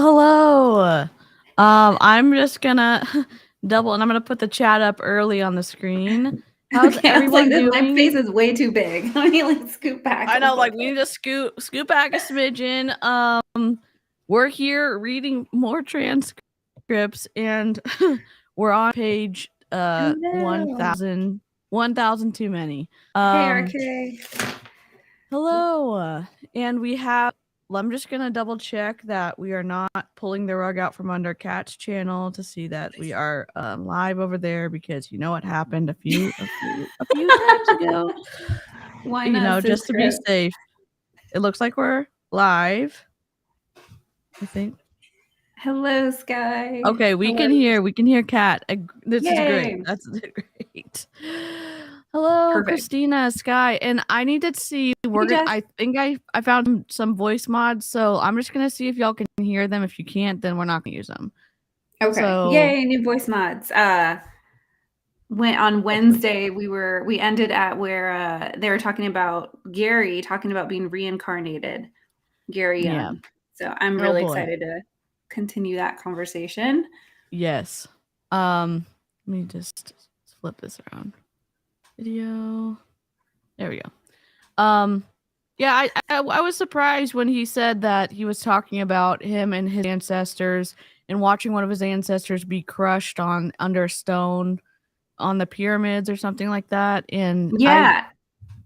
Hello. I'm just gonna double, and I'm gonna put the chat up early on the screen. How's Okay, I was like, everyone my doing? face is way too big. Let me like scoot back. I a know, little like we bit. need to scoot back a smidgen. We're here reading more transcripts, and we're on page Hello. 1000 too many. Hey, RK. Hello, and we have. I'm just gonna double check that we are not pulling the rug out from under Kat's channel to see that we are live over there, because you know what happened a few times ago. Why not? Just to be Script? safe. It looks like we're live, I think. Hello, Sky. Okay, we can hear Kat. This is great. Yay. That's great. Hello, Perfect. Christina, Sky, and I need to see. I think I found some voice mods, so I'm just gonna see if y'all can hear them. If you can't, then we're not gonna use them. Okay. So, Yay, new voice mods. On Wednesday we ended at where they were talking about Gary talking about being reincarnated. Gary Young. Yeah. So I'm really excited to continue that conversation. Yes. Let me just flip this around. Video. There we go. Yeah, I was surprised when he said that he was talking about him and his ancestors and watching one of his ancestors be crushed under a stone on the pyramids or something like that. And yeah,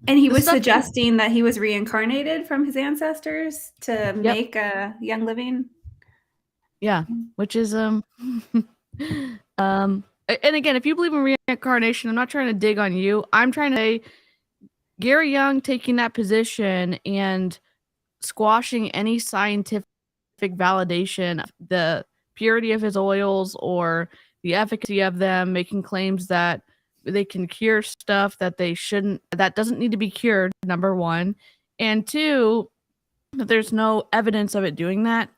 and he was suggesting that he was reincarnated from his ancestors to make a young living. Yeah, which is and again, if you believe in reincarnation, I'm not trying to dig on you. I'm trying to say Gary Young taking that position and squashing any scientific validation of the purity of his oils or the efficacy of them, making claims that they can cure stuff that doesn't need to be cured, number one. And two, that there's no evidence of it doing that.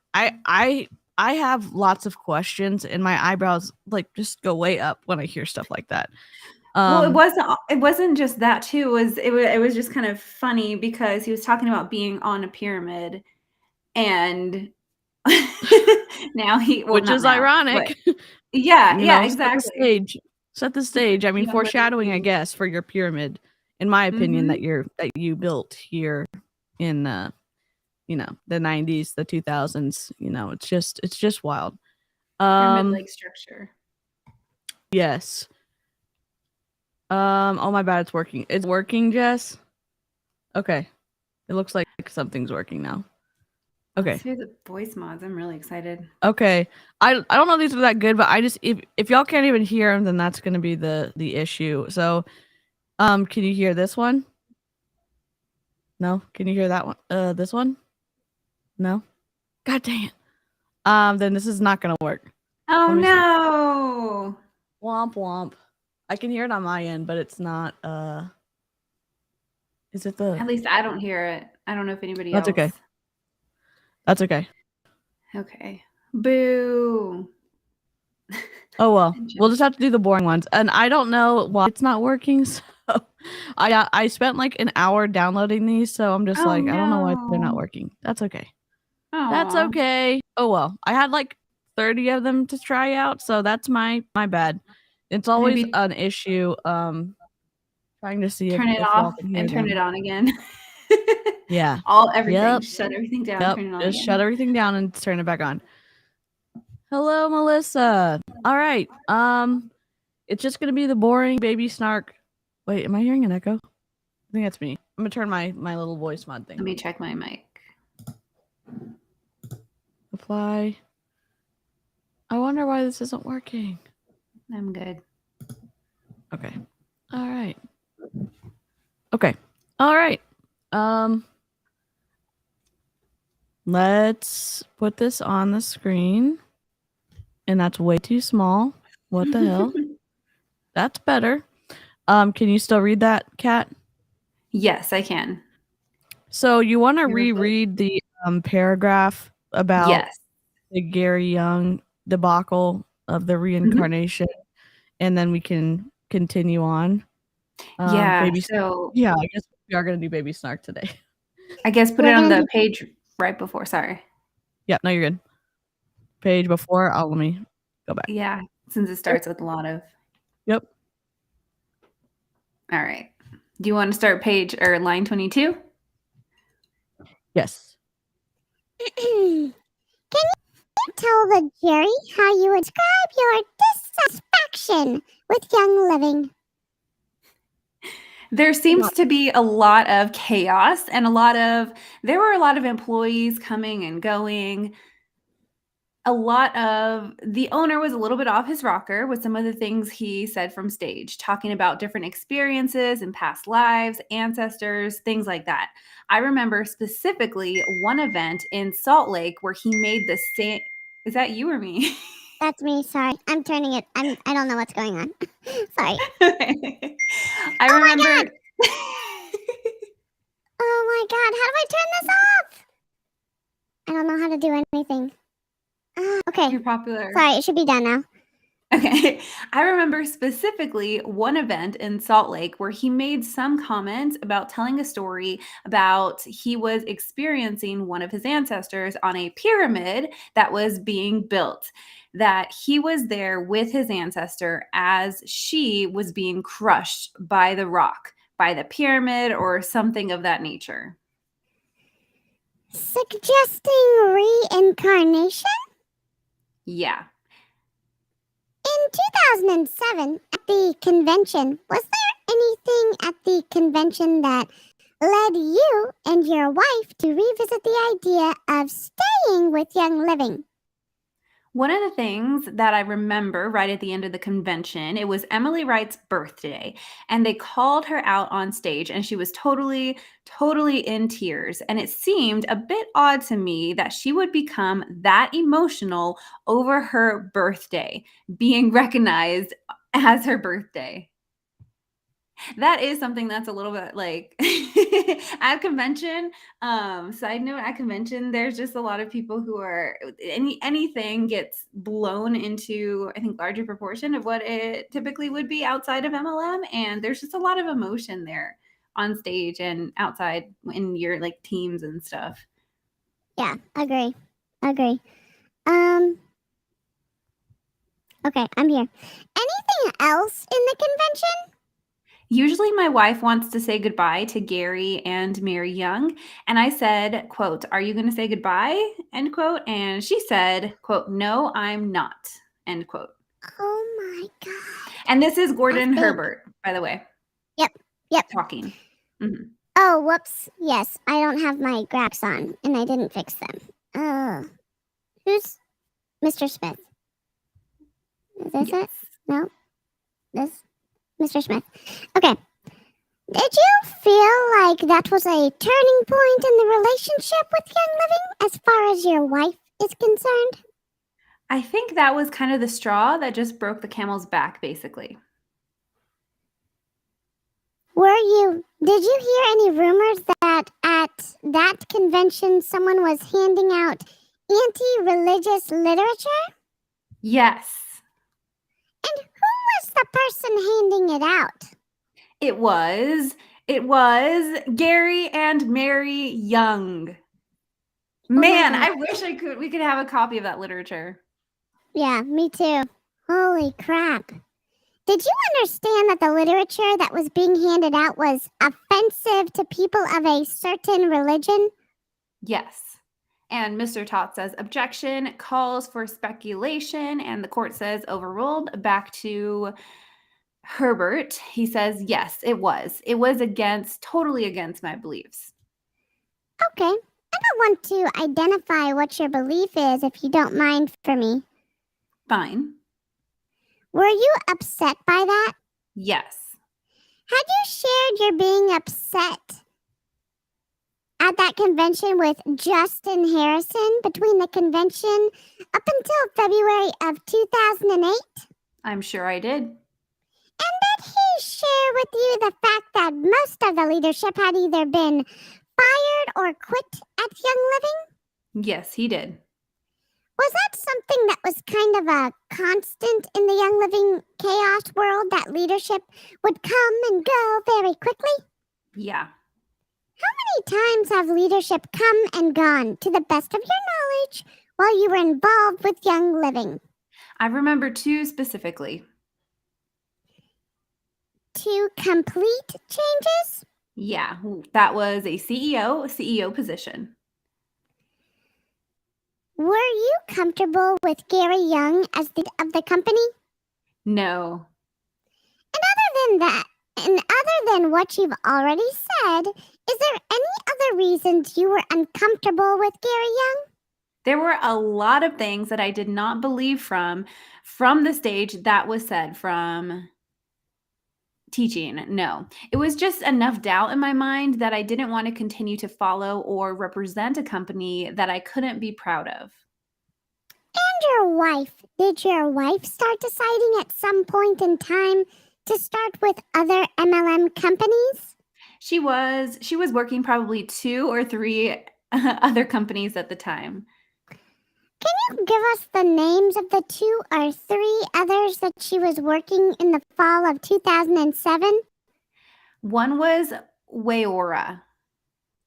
I have lots of questions, and my eyebrows like just go way up when I hear stuff like that. Well, it wasn't just that too. It was just kind of funny because he was talking about being on a pyramid, and now which is ironic. Yeah, exactly. Set the stage. I mean, foreshadowing, I guess, for your pyramid, in my opinion, that you built here in the 90s, the 2000s. It's just wild. Pyramid-like structure. Yes. Oh my bad, it's working. It's working, Jess? Okay. It looks like something's working now. Okay. Let's hear the voice mods. I'm really excited. Okay. I don't know if these are that good, but I just if y'all can't even hear them, then that's gonna be the issue. So can you hear this one? No? Can you hear that one? This one? No? God dang it. Then this is not gonna work. Oh no. Womp womp. I can hear it on my end, but it's not is it the At least I don't hear it. I don't know if anybody else. That's okay. That's okay. Okay. Boo. Oh well. We'll just have to do the boring ones. And I don't know why it's not working, so I spent like an hour downloading these, so I'm just I don't know why they're not working. That's okay. That's okay. Oh well. I had like 30 of them to try out, so that's my bad. It's always an issue trying to see turn it off and turn it on again. Yeah. Everything. Shut everything down. Turn it on just again. shut everything down and turn it back on. Hello, Melissa. All right. It's just gonna be the boring baby snark. Wait, am I hearing an echo? I think that's me. I'm gonna turn my little voice mod thing. Let me check my mic. Apply. I wonder why this isn't working. I'm good. Okay. All right. Okay. All right. Let's put this on the screen. And that's way too small. What the hell? That's better. Can you still read that, Kat? Yes, I can. So you want to reread the paragraph about the Gary Young debacle of the reincarnation, and then we can continue on. Yeah. I guess we are going to do Baby Snark today. I guess put it on the page right before. Sorry. Yeah, no, you're good. page before. Let me go back. Yeah, since it starts with a lot of. Yep. All right. Do you want to start page or line 22? Yes. Can you tell the jury how you would describe your dissatisfaction with Young Living? There seems to be a lot of chaos and there were a lot of employees coming and going. The owner was a little bit off his rocker with some of the things he said from stage, talking about different experiences and past lives, ancestors, things like that. I remember specifically one event in Salt Lake where he made the same. Is that you or me? That's me. Sorry. I'm turning it. I don't know what's going on. Sorry. I remember. My God. Oh my God. How do I turn this off? I don't know how to do anything. Okay. You're popular. Sorry. It should be done now. Okay. I remember specifically one event in Salt Lake where he made some comments about telling a story about he was experiencing one of his ancestors on a pyramid that was being built, that he was there with his ancestor as she was being crushed by the rock, by the pyramid, or something of that nature. Suggesting reincarnation? Yeah. In 2007, at the convention, was there anything at the convention that led you and your wife to revisit the idea of staying with Young Living? One of the things that I remember right at the end of the convention, it was Emily Wright's birthday, and they called her out on stage, and she was totally in tears. And it seemed a bit odd to me that she would become that emotional over her birthday, being recognized as her birthday. That is something that's a little bit like at convention. Side note, at convention, there's just a lot of people who are anything gets blown into, I think, larger proportion of what it typically would be outside of MLM, and there's just a lot of emotion there on stage and outside in your like teams and stuff. Yeah, agree. Okay, I'm here. Anything else in the convention? Usually my wife wants to say goodbye to Gary and Mary Young. And I said, quote, "Are you going to say goodbye?" End quote. And she said, quote, "No, I'm not." End quote. Oh my God. And this is Gordon Herbert, by the way. Yep. Talking. Mm-hmm. Oh, whoops. Yes, I don't have my graphs on, and I didn't fix them. Who's Mr. Smith? Is this it? No? This? Mr. Smith. Okay. Did you feel like that was a turning point in the relationship with Young Living as far as your wife is concerned? I think that was kind of the straw that just broke the camel's back, basically. Did you hear any rumors that at that convention someone was handing out anti-religious literature? Yes. And who was the person handing it out? It was Gary and Mary Young. Man, I wish we could have a copy of that literature. Yeah, me too. Holy crap. Did you understand that the literature that was being handed out was offensive to people of a certain religion? Yes. And Mr. Tot says objection, calls for speculation, and the court says overruled. Back to Herbert. He says, yes, it was. It was totally against my beliefs. Okay. I don't want to identify what your belief is if you don't mind for me. Fine. Were you upset by that? Yes. Had you shared your being upset at that convention with Justin Harrison between the convention up until February of 2008? I'm sure I did. And did he share with you the fact that most of the leadership had either been fired or quit at Young Living? Yes, he did. Was that something that was kind of a constant in the Young Living chaos world, that leadership would come and go very quickly? Yeah. How many times have leadership come and gone, to the best of your knowledge, while you were involved with Young Living? I remember 2 specifically. 2 complete changes? Yeah, that was a CEO position. Were you comfortable with Gary Young as the head of the company? No. And other than what you've already said, is there any other reasons you were uncomfortable with Gary Young? There were a lot of things that I did not believe from the stage that was said from teaching. No. It was just enough doubt in my mind that I didn't want to continue to follow or represent a company that I couldn't be proud of. And your wife. Did your wife start deciding at some point in time to start with other MLM companies? She was working probably 2 or 3 other companies at the time. Can you give us the names of the 2 or 3 others that she was working in the fall of 2007? One was Wayora.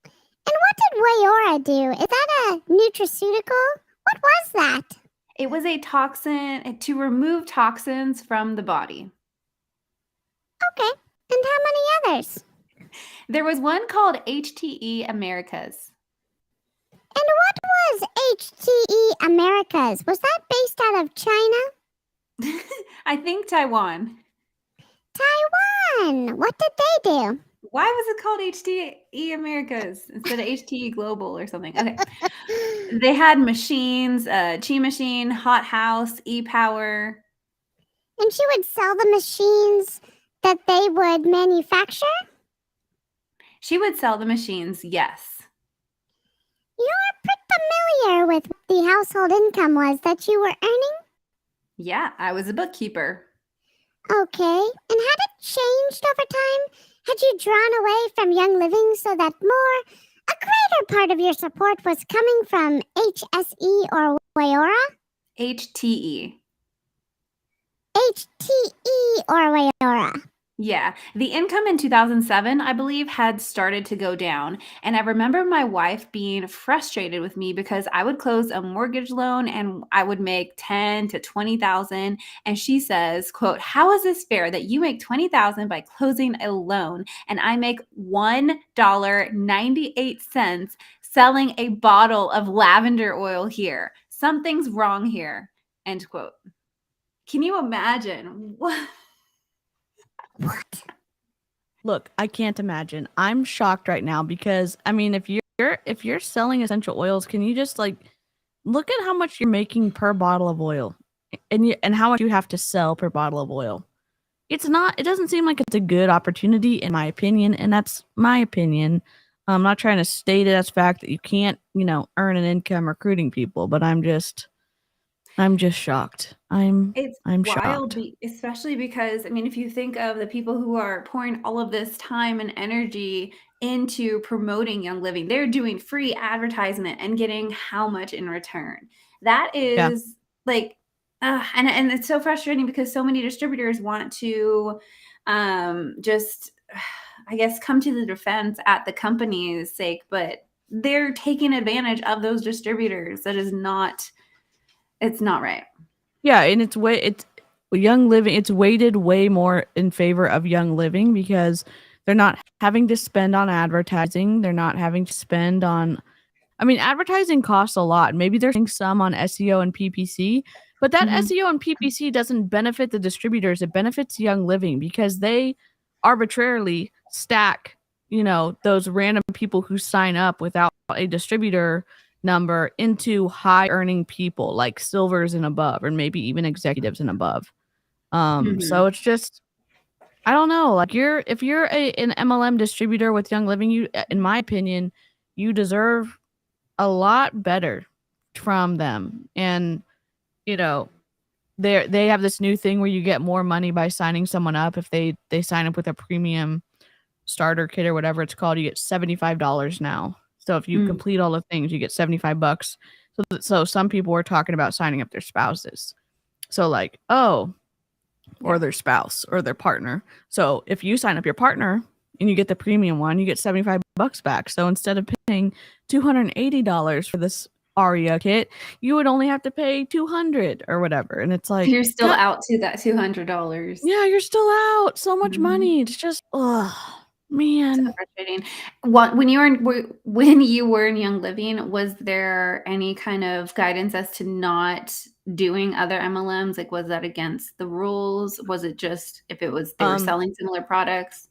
And what did Wayora do? Is that a nutraceutical? What was that? It was a toxin to remove toxins from the body. Okay. And how many others? There was one called HTE Americas. And what was HTE Americas? Was that based out of China? I think Taiwan. Taiwan. What did they do? Why was it called HTE Americas instead of HTE Global or something? Okay. They had machines, Chi Machine, Hot House, E-Power. And she would sell the machines that they would manufacture? She would sell the machines, yes. You're pretty familiar with what the household income was that you were earning? Yeah, I was a bookkeeper. Okay. And had it changed over time? Had you drawn away from Young Living so that a greater part of your support was coming from HSE or Wayora? HTE. HTE or Wayora. Yeah, the income in 2007, I believe, had started to go down. And I remember my wife being frustrated with me because I would close a mortgage loan and I would make 10 to 20,000. And she says, quote, "How is this fair that you make 20,000 by closing a loan and I make $1.98 selling a bottle of lavender oil here? Something's wrong here." End quote. Can you imagine? What? Look, I can't imagine. I'm shocked right now because I mean, if you're selling essential oils, can you just like look at how much you're making per bottle of oil, and how much you have to sell per bottle of oil? It doesn't seem like it's a good opportunity in my opinion, and that's my opinion. I'm not trying to state it as fact that you can't, earn an income recruiting people, but I'm just shocked. I'm Wild, shocked. especially because, I mean, if you think of the people who are pouring all of this time and energy into promoting Young Living, they're doing free advertisement and getting how much in return? That is like, and it's so frustrating because so many distributors want to just, I guess, come to the defense at the company's sake, but they're taking advantage of those distributors. That is not, it's not right. Yeah, and it's Young Living. It's weighted way more in favor of Young Living because they're not having to spend on advertising. They're not having to spend on. I mean, advertising costs a lot. Maybe they're spending some on SEO and PPC, but that SEO and PPC doesn't benefit the distributors. It benefits Young Living because they arbitrarily stack, those random people who sign up without a distributor number into high earning people like silvers and above, or maybe even executives and above. So it's just, I don't know, like if you're an MLM distributor with Young Living, you, in my opinion, you deserve a lot better from them. And they have this new thing where you get more money by signing someone up. If they sign up with a premium starter kit or whatever it's called, you get $75 now. So if you complete all the things, you get $75. So some people were talking about signing up their spouses. So like, or their spouse or their partner. So if you sign up your partner and you get the premium one, you get $75 back. So instead of paying $280 for this ARIA kit, you would only have to pay $200 or whatever. And it's like, You're still God, out to that $200. yeah, you're still out so much Mhm. money. It's just, oh So man. frustrating. When you were in Young Living, was there any kind of guidance as to not doing other MLMs? Like, was that against the rules? Was it just if it was they were selling similar products?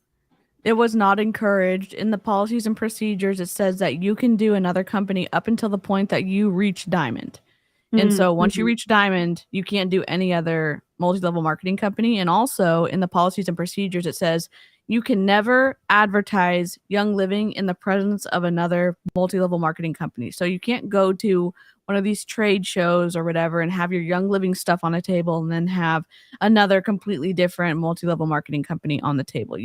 It was not encouraged. In the policies and procedures, it says that you can do another company up until the point that you reach Diamond. And so once you Mhm. reach Diamond, you can't do any other multi-level marketing company. And also in the policies and procedures, it says you can never advertise Young Living in the presence of another multi-level marketing company. So you can't go to one of these trade shows or whatever and have your Young Living stuff on a table and then have another completely different multi-level marketing company on the table.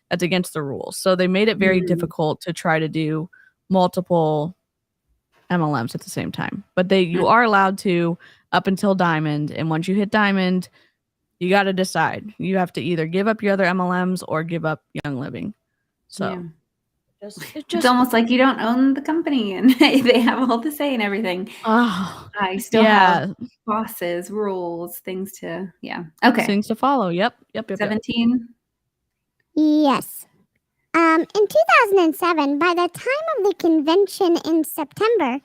That's against the rules. So they made it very difficult to try to do multiple MLMs at the same time. But you are allowed to up until Diamond. And once you hit Diamond, you got to decide. You have to either give up your other MLMs or give up Young Living. So it's almost like you don't own the company and they have all the say and everything. I still have bosses, rules, things to, Okay. Things to follow. Yep. 17. Yes. In 2007, by the time of the convention in September,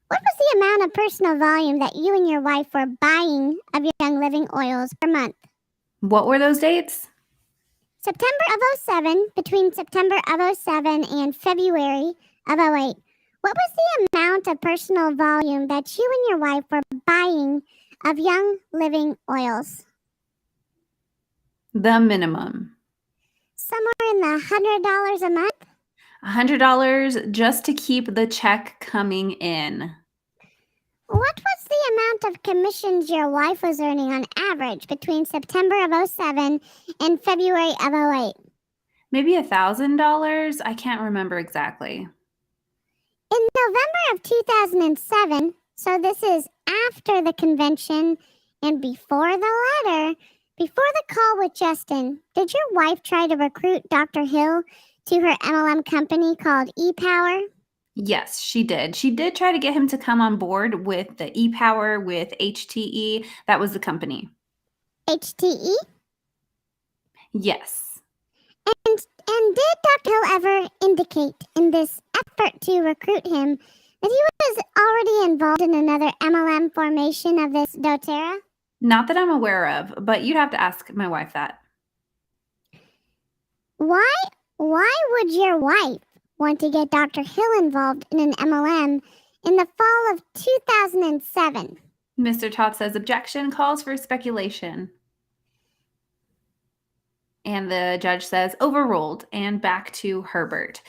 what was the amount of personal volume that you and your wife were buying of Young Living oils per month? What were those dates? September of 07, between September of 07 and February of 08. What was the amount of personal volume that you and your wife were buying of Young Living oils? The minimum. Somewhere in the $100 a month? $100 just to keep the check coming in. What was the amount of commissions your wife was earning on average between September of 07 and February of 08? Maybe $1,000? I can't remember exactly. In November of 2007, so this is after the convention and before the letter, before the call with Justin, did your wife try to recruit Dr. Hill to her MLM company called ePower? Yes, she did. She did try to get him to come on board with the ePower with HTE. That was the company. HTE? Yes. And did Dr. Hill ever indicate in this effort to recruit him that he was already involved in another MLM formation of this doTERRA? Not that I'm aware of, but you'd have to ask my wife that. Why would your wife want to get Dr. Hill involved in an MLM in the fall of 2007? Mr. Todd says objection calls for speculation. And the judge says overruled, and back to Herbert.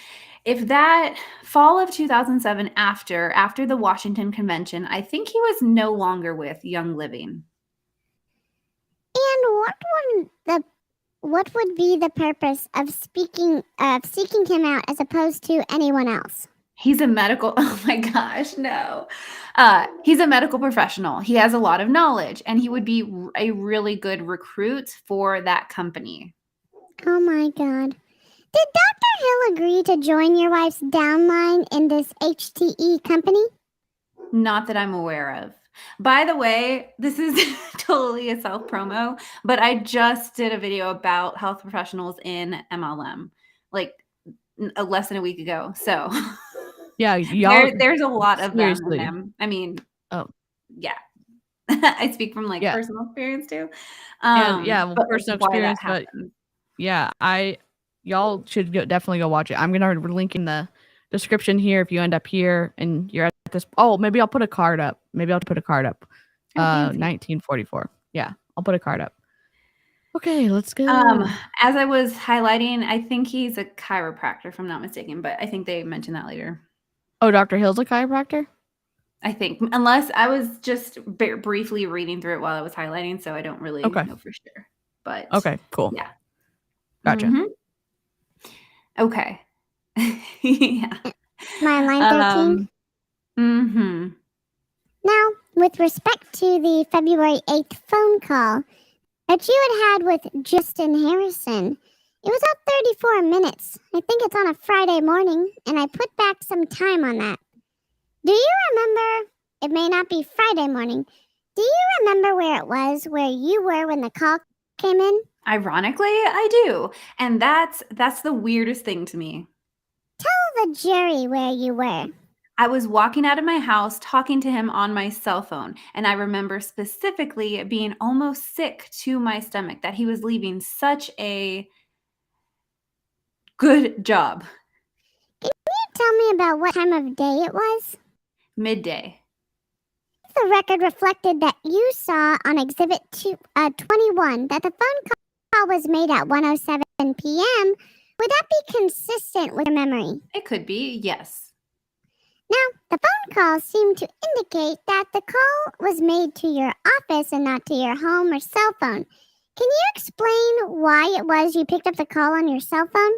If that fall of 2007 after the Washington Convention, I think he was no longer with Young Living. And what would be the purpose of seeking him out as opposed to anyone else? He's a medical, oh my gosh, no. He's a medical professional. He has a lot of knowledge, and he would be a really good recruit for that company. Oh my God. Did Dr. Hill agree to join your wife's downline in this HTE company? Not that I'm aware of. By the way, this is totally a self-promo, but I just did a video about health professionals in MLM, like less than a week ago. So yeah, y'all, there's a lot of them. I mean, yeah. I speak from personal experience too. Personal experience, but yeah, y'all should definitely go watch it. I'm gonna link in the description here if you end up here and you're at this. Oh, maybe I'll put a card up. 1944. Yeah, I'll put a card up. Okay, let's go. As I was highlighting, I think he's a chiropractor, if I'm not mistaken, but I think they mentioned that later. Oh, Dr. Hill's a chiropractor? I think, unless I was just briefly reading through it while I was highlighting, so I don't really know for sure. But okay, cool. Yeah. Gotcha. Mm-hmm. Okay. Yeah. My line 13? Now, with respect to the February 8th phone call that you had with Justin Harrison, it was up 34 minutes. I think it's on a Friday morning, and I put back some time on that. Do you remember, it may not be Friday morning, do you remember where it was where you were when the call came in? Ironically, I do. And that's the weirdest thing to me. Tell the jury where you were. I was walking out of my house talking to him on my cell phone, and I remember specifically being almost sick to my stomach that he was leaving such a good job. Can you tell me about what time of day it was? Midday. The record reflected that you saw on Exhibit 21 that the phone call was made at 1:07 p.m. Would that be consistent with your memory? It could be, yes. Now, the phone call seemed to indicate that the call was made to your office and not to your home or cell phone. Can you explain why it was you picked up the call on your cell phone?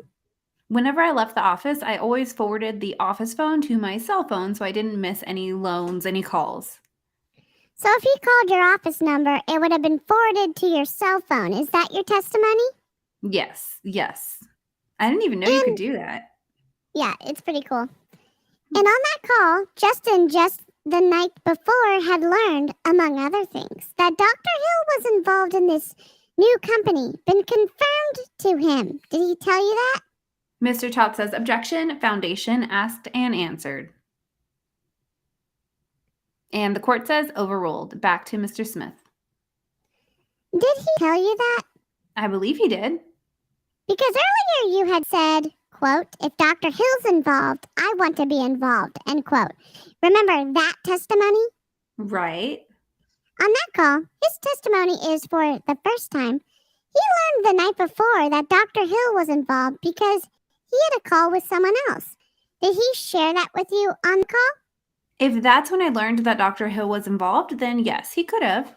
Whenever I left the office, I always forwarded the office phone to my cell phone so I didn't miss any loans, any calls. So if he called your office number, it would have been forwarded to your cell phone. Is that your testimony? Yes. I didn't even know you could do that. Yeah, it's pretty cool. And on that call, Justin just the night before had learned, among other things, that Dr. Hill was involved in this new company, been confirmed to him. Did he tell you that? Mr. Tot says, objection, foundation, asked and answered. And the court says, overruled. Back to Mr. Smith. Did he tell you that? I believe he did. Because earlier you had said, quote, if Dr. Hill's involved, I want to be involved, end quote. Remember that testimony? Right. On that call, his testimony is for the first time. He learned the night before that Dr. Hill was involved because he had a call with someone else. Did he share that with you on the call? If that's when I learned that Dr. Hill was involved, then yes, he could have.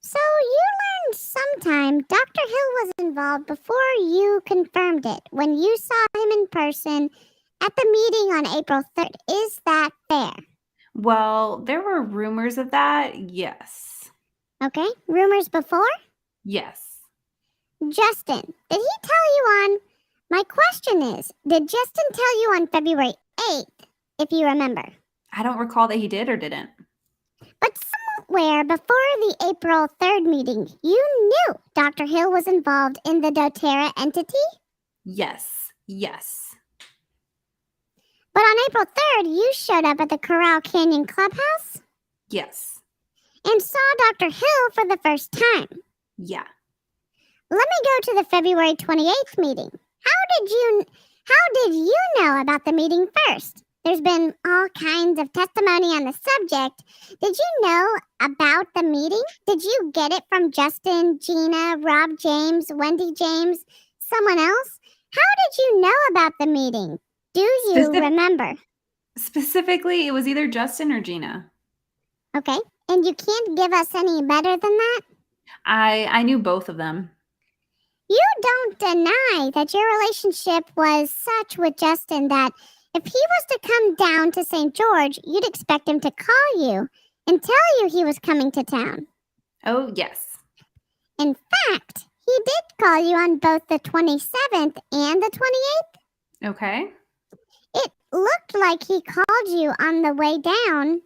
So you learned sometime Dr. Hill was involved before you confirmed it, when you saw him in person at the meeting on April 3rd. Is that fair? Well, there were rumors of that, yes. Okay, rumors before? Yes. Justin, did he tell you on... My question is, did Justin tell you on February 8th, if you remember? I don't recall that he did or didn't. But somewhere before the April 3rd meeting, you knew Dr. Hill was involved in the doTERRA entity? Yes. But on April 3rd, you showed up at the Corral Canyon Clubhouse? Yes. And saw Dr. Hill for the first time? Yeah. Let me go to the February 28th meeting. How did you know about the meeting first? There's been all kinds of testimony on the subject. Did you know about the meeting? Did you get it from Justin, Gina, Rob James, Wendy James, someone else? How did you know about the meeting? Do you remember? Specifically, it was either Justin or Gina. Okay. And you can't give us any better than that? I knew both of them. You don't deny that your relationship was such with Justin that if he was to come down to St. George, you'd expect him to call you and tell you he was coming to town. Oh, yes. In fact, he did call you on both the 27th and the 28th. Okay. It looked like he called you on the way down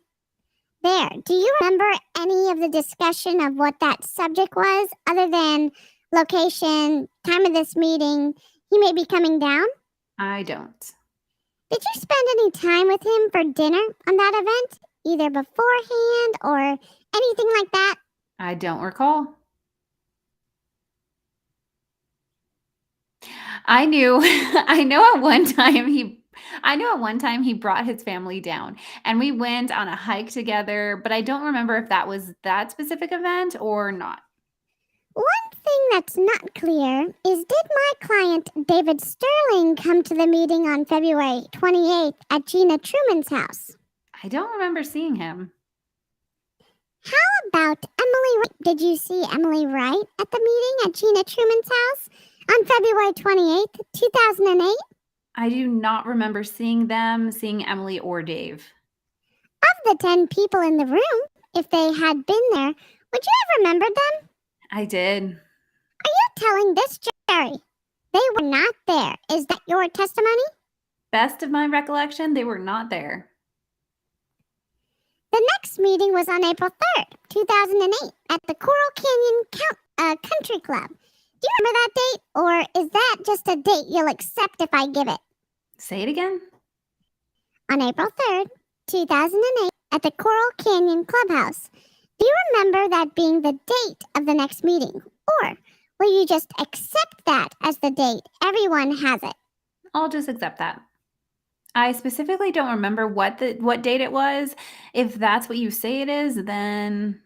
there. Do you remember any of the discussion of what that subject was other than location, time of this meeting, he may be coming down? I don't. Did you spend any time with him for dinner on that event, either beforehand or anything like that? I don't recall. I know at one time he brought his family down and we went on a hike together, but I don't remember if that was that specific event or not. One thing that's not clear is, did my client David Sterling come to the meeting on February 28th at Gina Truman's house? I don't remember seeing him. How about Emily Wright? Did you see Emily Wright at the meeting at Gina Truman's house on February 28th, 2008? I do not remember seeing Emily or Dave. Of the 10 people in the room, if they had been there, would you have remembered them? I did. Are you telling this jury they were not there? Is that your testimony? Best of my recollection, they were not there. next meeting was on April 3rd, 2008, at the Coral Canyon Country Club. Do you remember that date, or is that just a date you'll accept if I give it? Say it again. On April 3rd, 2008, at the Coral Canyon Clubhouse. Do you remember that being the date of the next meeting, or will you just accept that as the date? Everyone has it. I'll just accept that. I specifically don't remember what date it was. If that's what you say it is, then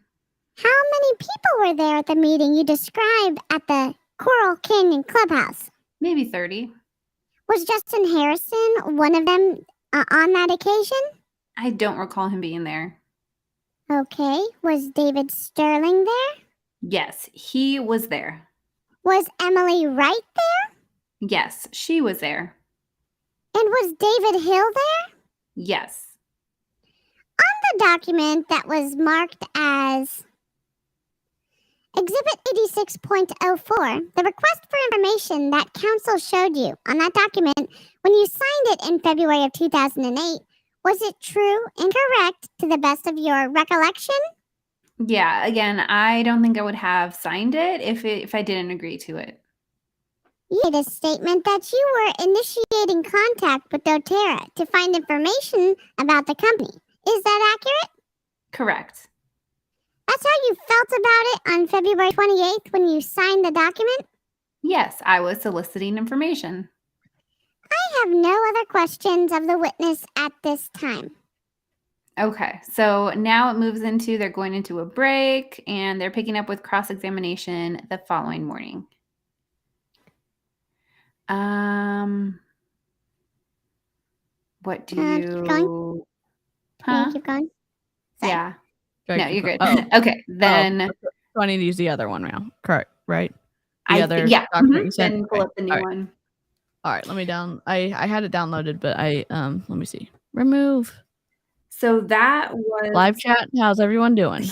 How many people were there at the meeting you described at the Coral Canyon Clubhouse? maybe 30. Was Justin Harrison one of them on that occasion? I don't recall him being there. Okay. Was David Sterling there? Yes, he was there. Was Emily Wright there? Yes, she was there. And was David Hill there? Yes. On the document that was marked as Exhibit 86.04, the request for information that council showed you on that document when you signed it in February of 2008, was it true and correct to the best of your recollection? Yeah, again, I don't think I would have signed it if I didn't agree to it. You made a statement that you were initiating contact with doTERRA to find information about the company. Is that accurate? Correct. That's how you felt about it on February 28th when you signed the document? Yes, I was soliciting information. I have no other questions of the witness at this time. Okay, so now it moves into they're going into a break and they're picking up with cross-examination the following morning. What do keep going. you? Can you keep going? Sorry. Yeah. Okay, No, keep you're good. going. Okay, then So I need to use the other one now. Correct, right? yeah. document you sent? Then pull Okay, up the new all right. one. All right, let me I had it downloaded, but let me see. Remove. So that was Live chat. How's everyone doing?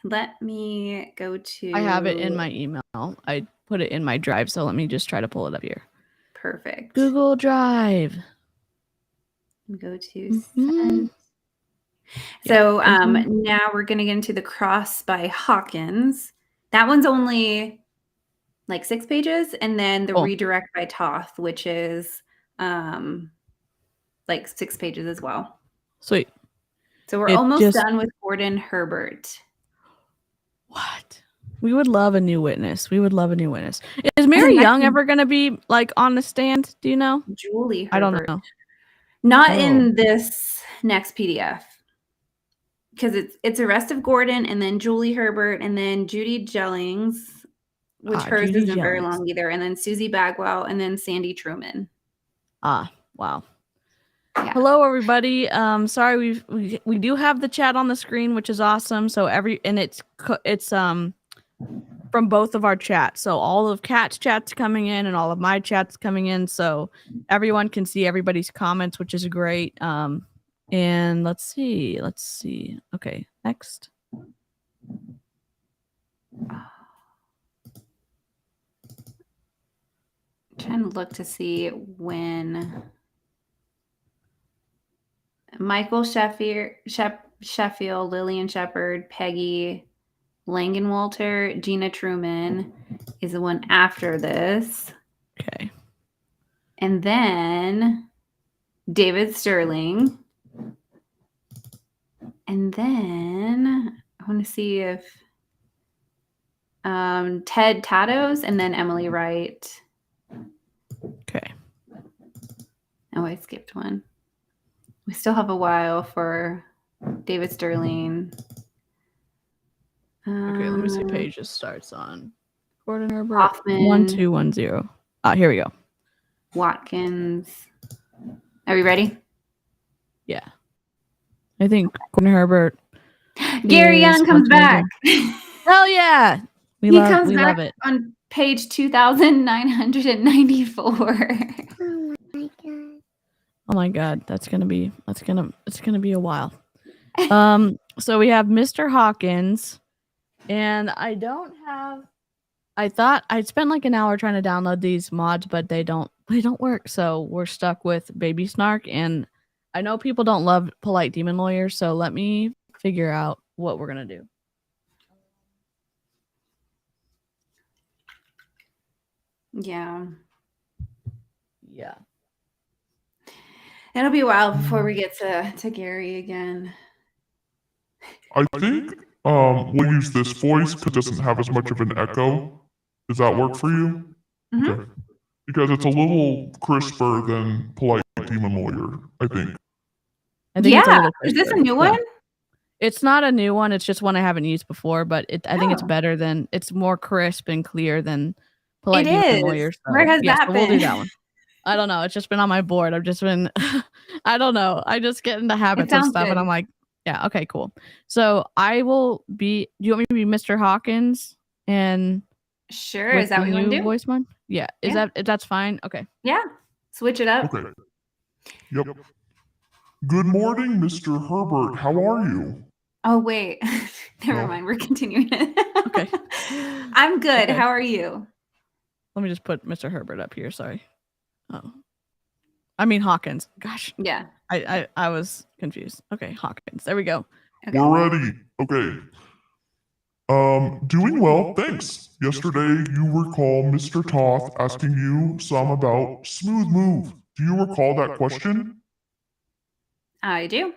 Let me go to. I have it in my email. I put it in my drive, so let me just try to pull it up here. Perfect. Google Drive. Go to Mhm. send. So now we're going to get into the cross by Hawkins. That one's only like 6 pages, and then the Cool. redirect by Toth, which is like 6 pages as well. Sweet. So we're It almost just- done with Gordon Herbert. What? We would love a new witness. We would love a new witness. Is Mary Next Young one- ever going to be like on the stand? Do you know? Julie Herbert. I don't know. Not Oh. in this next PDF. Because it's Arrest of Gordon and then Julie Herbert and then Judy Jellings, which hers Judy isn't very Jellings. long either, and then Susie Bagwell and then Sandy Truman. Ah, wow. Yeah. Hello, everybody. Sorry, we do have the chat on the screen, which is awesome. So it's from both of our chats. So all of Kat's chats coming in and all of my chats coming in. So everyone can see everybody's comments, which is great. And let's see. Okay, next. Trying to look to see when Michael Sheffield, Lillian Shepard, Peggy Langenwalter, Gina Truman is the one after this. Okay. And then David Sterling. And then I want to see if Ted Tatos and then Emily Wright. Okay. Oh, I skipped one. We still have a while for David Sterling. Okay, let me see. Page just starts on Gordon Herbert. Hoffman. 1210. Here we go. Watkins. Are we ready? Yeah. I think Gordon Herbert. Gary Young comes back. Hell yeah. We comes back love it. on page 2994. Oh my god. It's gonna be a while. So we have Mr. Hawkins, and I thought I'd spent like an hour trying to download these mods, but they don't work. So we're stuck with Baby Snark, and I know people don't love polite demon lawyers, so let me figure out what we're gonna do. Yeah. Yeah. It'll be a while before we get to Gary again. I think we'll use this voice because it doesn't have as much of an echo. Does that work for you? Mhm. Okay. Because it's a little crisper than polite demon lawyer, I think. I think it's a Yeah. little Is this a crisper. new Yeah. one? It's not a new one. It's just one I haven't used before, but I think it's Oh. better than it's more crisp and clear than It polite demon is. lawyer. Where So has yeah, that so we'll do been? that one. I don't know. It's just been on my board. I've just been I don't know. I just get into It habits of sounds stuff and good. I'm like, yeah, okay, cool. So I will be do you want me to be Mr. Hawkins and Sure. with Is that the what you want to new do? voice one? Yeah. Is Yeah. that's fine? Okay. Yeah. Switch it up. Okay. Yep. Good morning, Mr. Herbert. How are you? Oh, wait. Never No. mind. We're continuing. Okay. I'm good. Okay. How are you? Let me just put Mr. Herbert up here. Sorry. Oh. I mean Hawkins. Gosh. Yeah. I was confused. Okay, Hawkins. There we go. Okay. We're ready. Okay. Doing well, thanks. Yesterday, you recall Mr. Toth asking you some about smooth move. Do you recall that question? I do.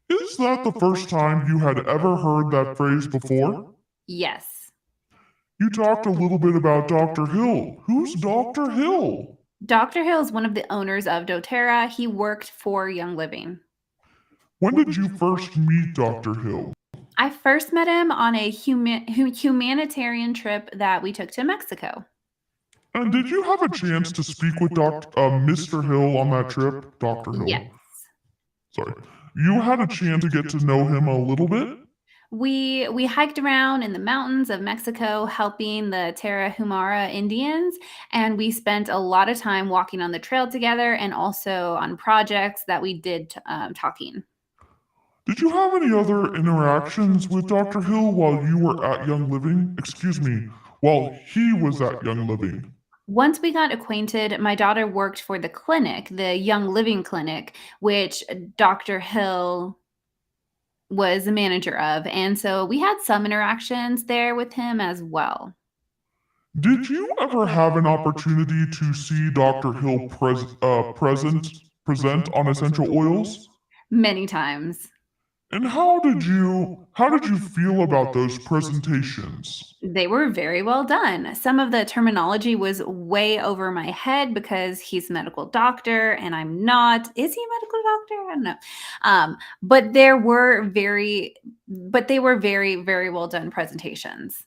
Is that the first time you had ever heard that phrase before? Yes. You talked a little bit about Dr. Hill. Who's Dr. Hill? Dr. Hill is one of the owners of doTERRA. He worked for Young Living. When did you first meet Dr. Hill? I first met him on a humanitarian trip that we took to Mexico. And did you have a chance to speak with Mr. Hill on that trip? Dr. Hill. Yes. Sorry. You had a chance to get to know him a little bit? We hiked around in the mountains of Mexico helping the Tarahumara Indians, and we spent a lot of time walking on the trail together and also on projects that we did talking. Did you have any other interactions with Dr. Hill while you were at Young Living? Excuse me, while he was at Young Living? Once we got acquainted, my daughter worked for the clinic, the Young Living Clinic, which Dr. Hill was the manager of. And so we had some interactions there with him as well. Did you ever have an opportunity to see Dr. Hill present on essential oils? Many times. And how did you feel about those presentations? They were very well done. Some of the terminology was way over my head because he's a medical doctor and I'm not. Is he a medical doctor? I don't know. But they were very, very well done presentations.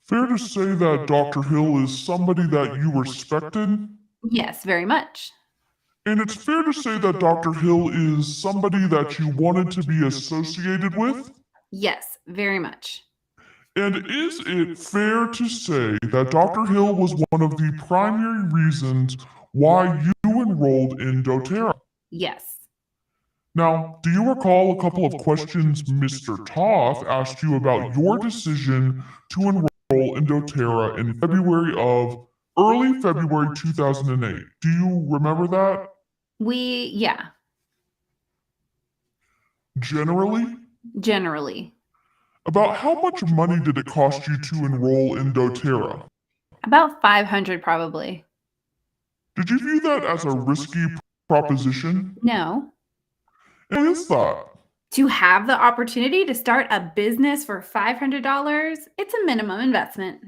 Fair to say that Dr. Hill is somebody that you respected? Yes, very much. And it's fair to say that Dr. Hill is somebody that you wanted to be associated with? Yes, very much. And is it fair to say that Dr. Hill was one of the primary reasons why you enrolled in doTERRA? Yes. Now, do you recall a couple of questions Mr. Toth asked you about your decision to enroll in doTERRA in early February 2008? Do you remember that? Yeah, Generally? About how much money did it cost you to enroll in doTERRA? about 500 probably. Did you view that as a risky proposition? No. And is that? To have the opportunity to start a business for $500, it's a minimum investment.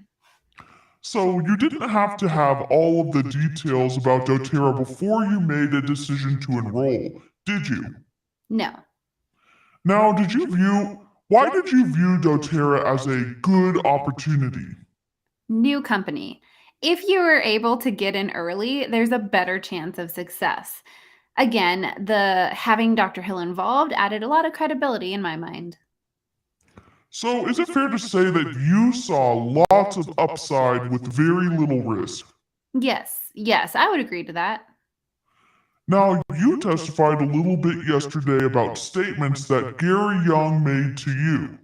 So you didn't have to have all of the details about doTERRA before you made a decision to enroll, did you? No. Now, why did you view doTERRA as a good opportunity? New company. If you were able to get in early, there's a better chance of success. Again, the having Dr. Hill involved added a lot of credibility in my mind. So is it fair to say that you saw lots of upside with very little risk? Yes, I would agree to that. Now, you testified a little bit yesterday about statements that Gary Young made to you.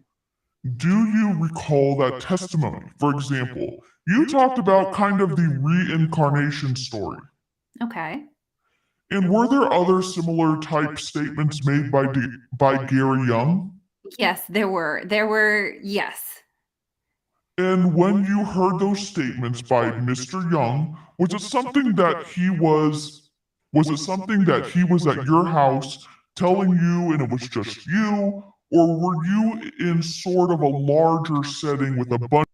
Do you recall that testimony? For example, you talked about kind of the reincarnation story. Okay. And were there other similar type statements made by Gary Young? Yes, there were. Yes. And when you heard those statements by Mr. Young, was it something that he was at your house telling you and it was just you, or were you in sort of a larger setting with a bunch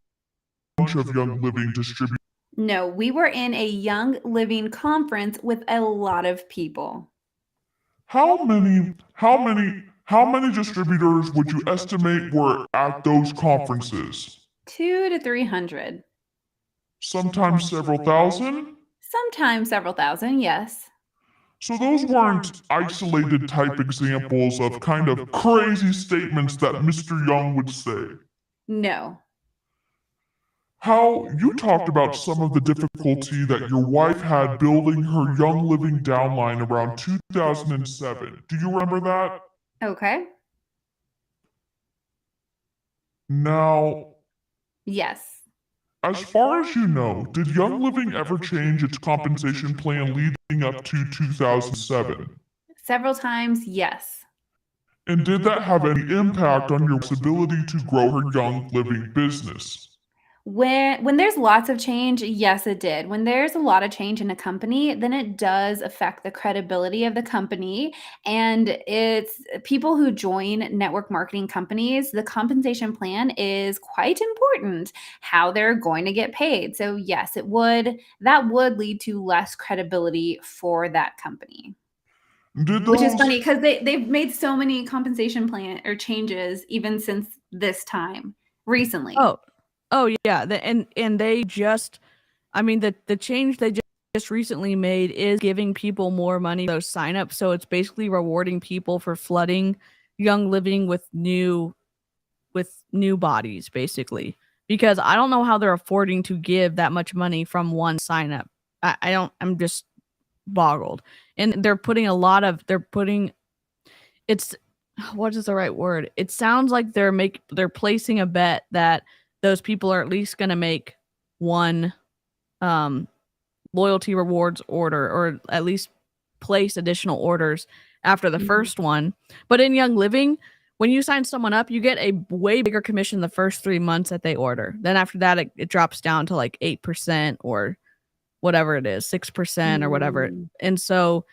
of Young Living distributors? No, we were in a Young Living conference with a lot of people. How many distributors would you estimate were at those conferences? 200 to 300. Sometimes several thousand? Sometimes several thousand, yes. So those weren't isolated type examples of kind of crazy statements that Mr. Young would say. No. How you talked about some of the difficulty that your wife had building her Young Living downline around 2007. Do you remember that? Okay. Now, Yes. as far as you know, did Young Living ever change its compensation plan leading up to 2007? Several times, yes. And did that have any impact on your ability to grow her Young Living business? When there's lots of change, yes, it did. When there's a lot of change in a company, then it does affect the credibility of the company. And it's people who join network marketing companies, the compensation plan is quite important, how they're going to get paid. So yes, that would lead to less credibility for that company. Which is funny because they've made so many compensation plan or changes even since this time recently. Oh yeah, and they just, I mean, the change they just recently made is giving people more money for those signups. So it's basically rewarding people for flooding Young Living with new bodies, basically. Because I don't know how they're affording to give that much money from one sign up. I'm just boggled. And they're putting it's, what is the right word? It sounds like they're placing a bet that those people are at least going to make one loyalty rewards order, or at least place additional orders after the first one. But in Young Living, when you sign someone up, you get a way bigger commission the first 3 months that they order. Then after that, it drops down to like 8% or whatever it is, 6% or whatever. And so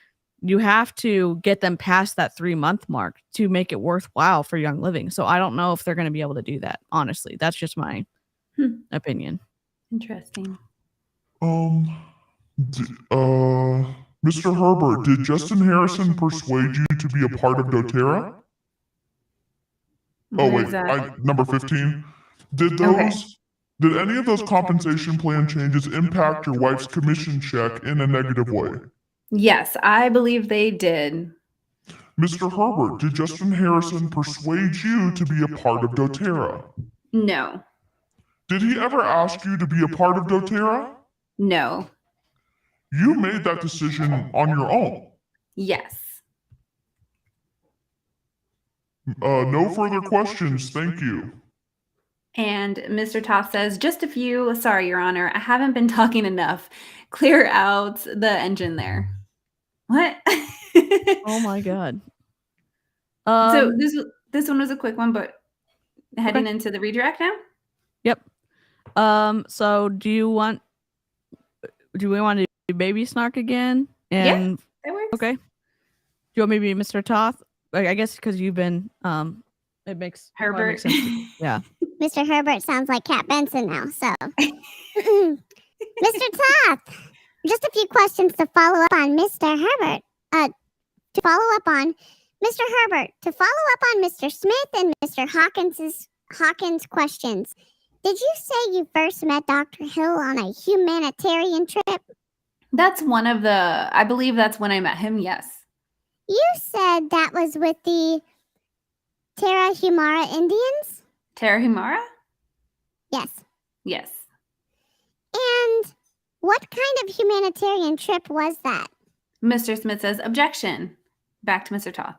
you have to get them past that 3-month mark to make it worthwhile for Young Living. So I don't know if they're going to be able to do that. Honestly, that's just my opinion. Interesting. Mr. Herbert, did Justin Harrison persuade you to be a part of DOTERRA? Oh wait, number 15. Did any of those compensation plan changes impact your wife's commission check in a negative way? Yes, I believe they did. Mr. Herbert, did Justin Harrison persuade you to be a part of DOTERRA? No. Did he ever ask you to be a part of DOTERRA? No. You made that decision on your own. Yes. No further questions, thank you. And Mr. Toth says, just a few. Sorry, Your Honor, I haven't been talking enough. Clear out the engine there. What? Oh my God. So this one was a quick one, but heading into the redirect now? Yep. So do we want to do baby snark again? And that works. Okay. Do you want me to be Mr. Toth? I guess because you've been it makes Herbert. sense. Yeah. Mr. Herbert sounds like Cat Benson now, so. Mr. Toth, just a few questions to follow up on Mr. Herbert. To follow up on Mr. Smith and Mr. Hawkins' questions. Did you say you first met Dr. Hill on a humanitarian trip? That's one of the, I believe that's when I met him, yes. You said that was with the Tarahumara Indians? Tarahumara? Yes. Yes. And what kind of humanitarian trip was that? Mr. Smith says, objection. Back to Mr. Toth.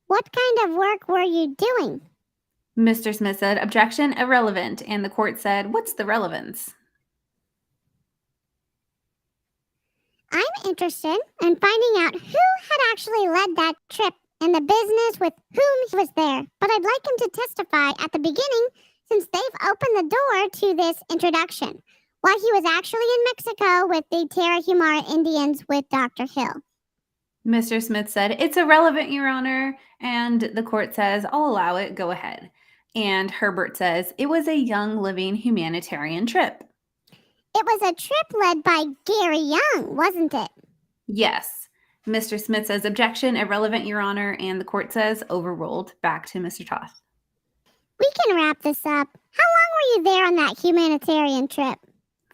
What kind of work were you doing? Mr. Smith said, objection, irrelevant. And the court said, what's the relevance? I'm interested in finding out who had actually led that trip and the business with whom he was there. But I'd like him to testify at the beginning since they've opened the door to this introduction. While he was actually in Mexico with the Tarahumara Indians with Dr. Hill. Mr. Smith said, "It's irrelevant, Your Honor." And the court says, "I'll allow it. Go ahead." And Herbert says, "It was a Young Living humanitarian trip." It was a trip led by Gary Young, wasn't it? Yes. Mr. Smith says, "Objection, irrelevant, Your Honor." And the court says, overruled. Back to Mr. Toth. We can wrap this up. How long were you there on that humanitarian trip?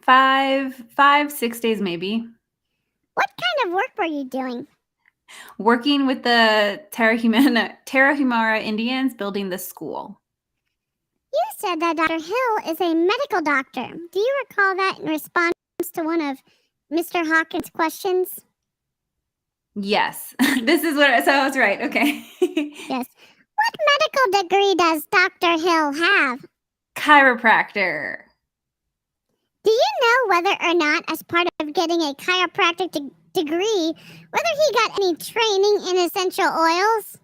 6 days maybe. What kind of work were you doing? Working with the Tarahumara Indians building the school. You said that Dr. Hill is a medical doctor. Do you recall that in response to one of Mr. Hawkins' questions? Yes. This is what, so I was right. Okay. Yes. What medical degree does Dr. Hill have? Chiropractor. Do you know whether or not, as part of getting a chiropractic degree, whether he got any training in essential oils?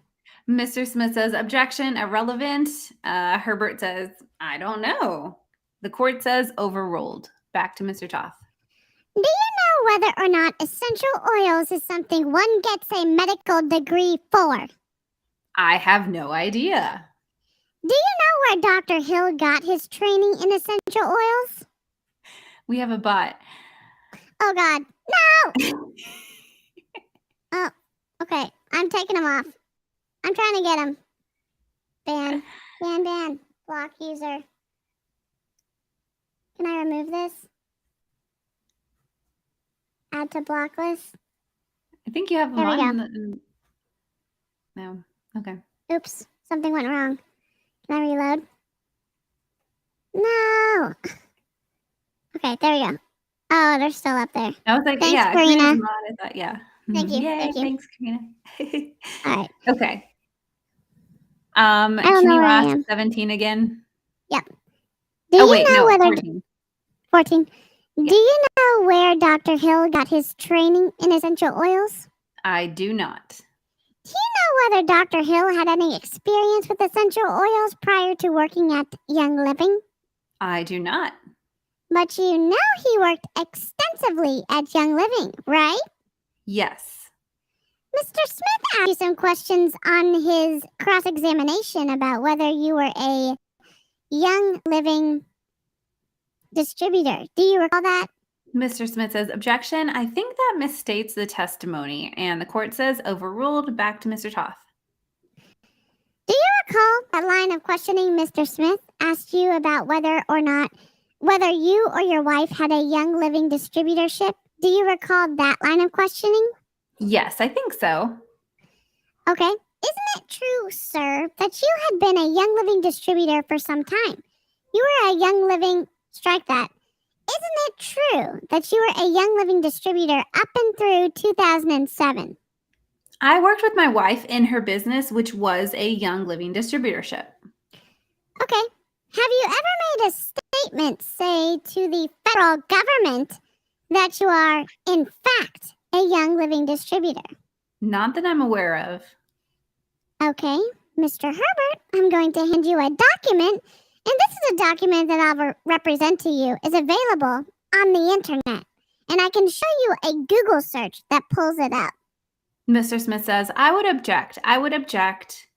Mr. Smith says, "Objection, irrelevant." Herbert says, "I don't know." The court says, overruled. Back to Mr. Toth. Do you know whether or not essential oils is something one gets a medical degree for? I have no idea. Do you know where Dr. Hill got his training in essential oils? We have a bot. Oh, God. No! Oh, okay. I'm taking him off. I'm trying to get him. Ban. Block user. Can I remove this? Add to block list. I think you have There we one. No. Okay. Oops. Something went wrong. Can I reload? No! Okay, there we go. Oh, they're still up there. I was like, Thanks, yeah. Karina. I thought, yeah. Thank you. Yay, Thank you. Thanks, Karina. All right. Okay. don't Can know you where I ask am. 17 again? Do Oh, you wait, know no, whether 14. 14? Yeah. Do you know where Dr. Hill got his training in essential oils? I do not. Do you know whether Dr. Hill had any experience with essential oils prior to working at Young Living? I do not. But you know he worked extensively at Young Living, right? Yes. Mr. Smith asked you some questions on his cross-examination about whether you were a Young Living distributor. Do you recall that? Mr. Smith says, "Objection. I think that misstates the testimony." And the court says, overruled. Back to Mr. Toth. Do you recall that line of questioning Mr. Smith asked you about whether you or your wife had a Young Living distributorship? Do you recall that line of questioning? Yes, I think so. Okay. Isn't it true, sir, that you had been a Young Living distributor for some time? You were a Young Living... Strike that. Isn't it true that you were a Young Living distributor up and through 2007? I worked with my wife in her business, which was a Young Living distributorship. Okay. Have you ever made a statement, say, to the federal government that you are, in fact, a Young Living distributor? Not that I'm aware of. Okay. Mr. Herbert, I'm going to hand you a document, and this is a document that I'll represent to you is available on the internet, and I can show you a Google search that pulls it up. Mr. Smith says, I would object. I would object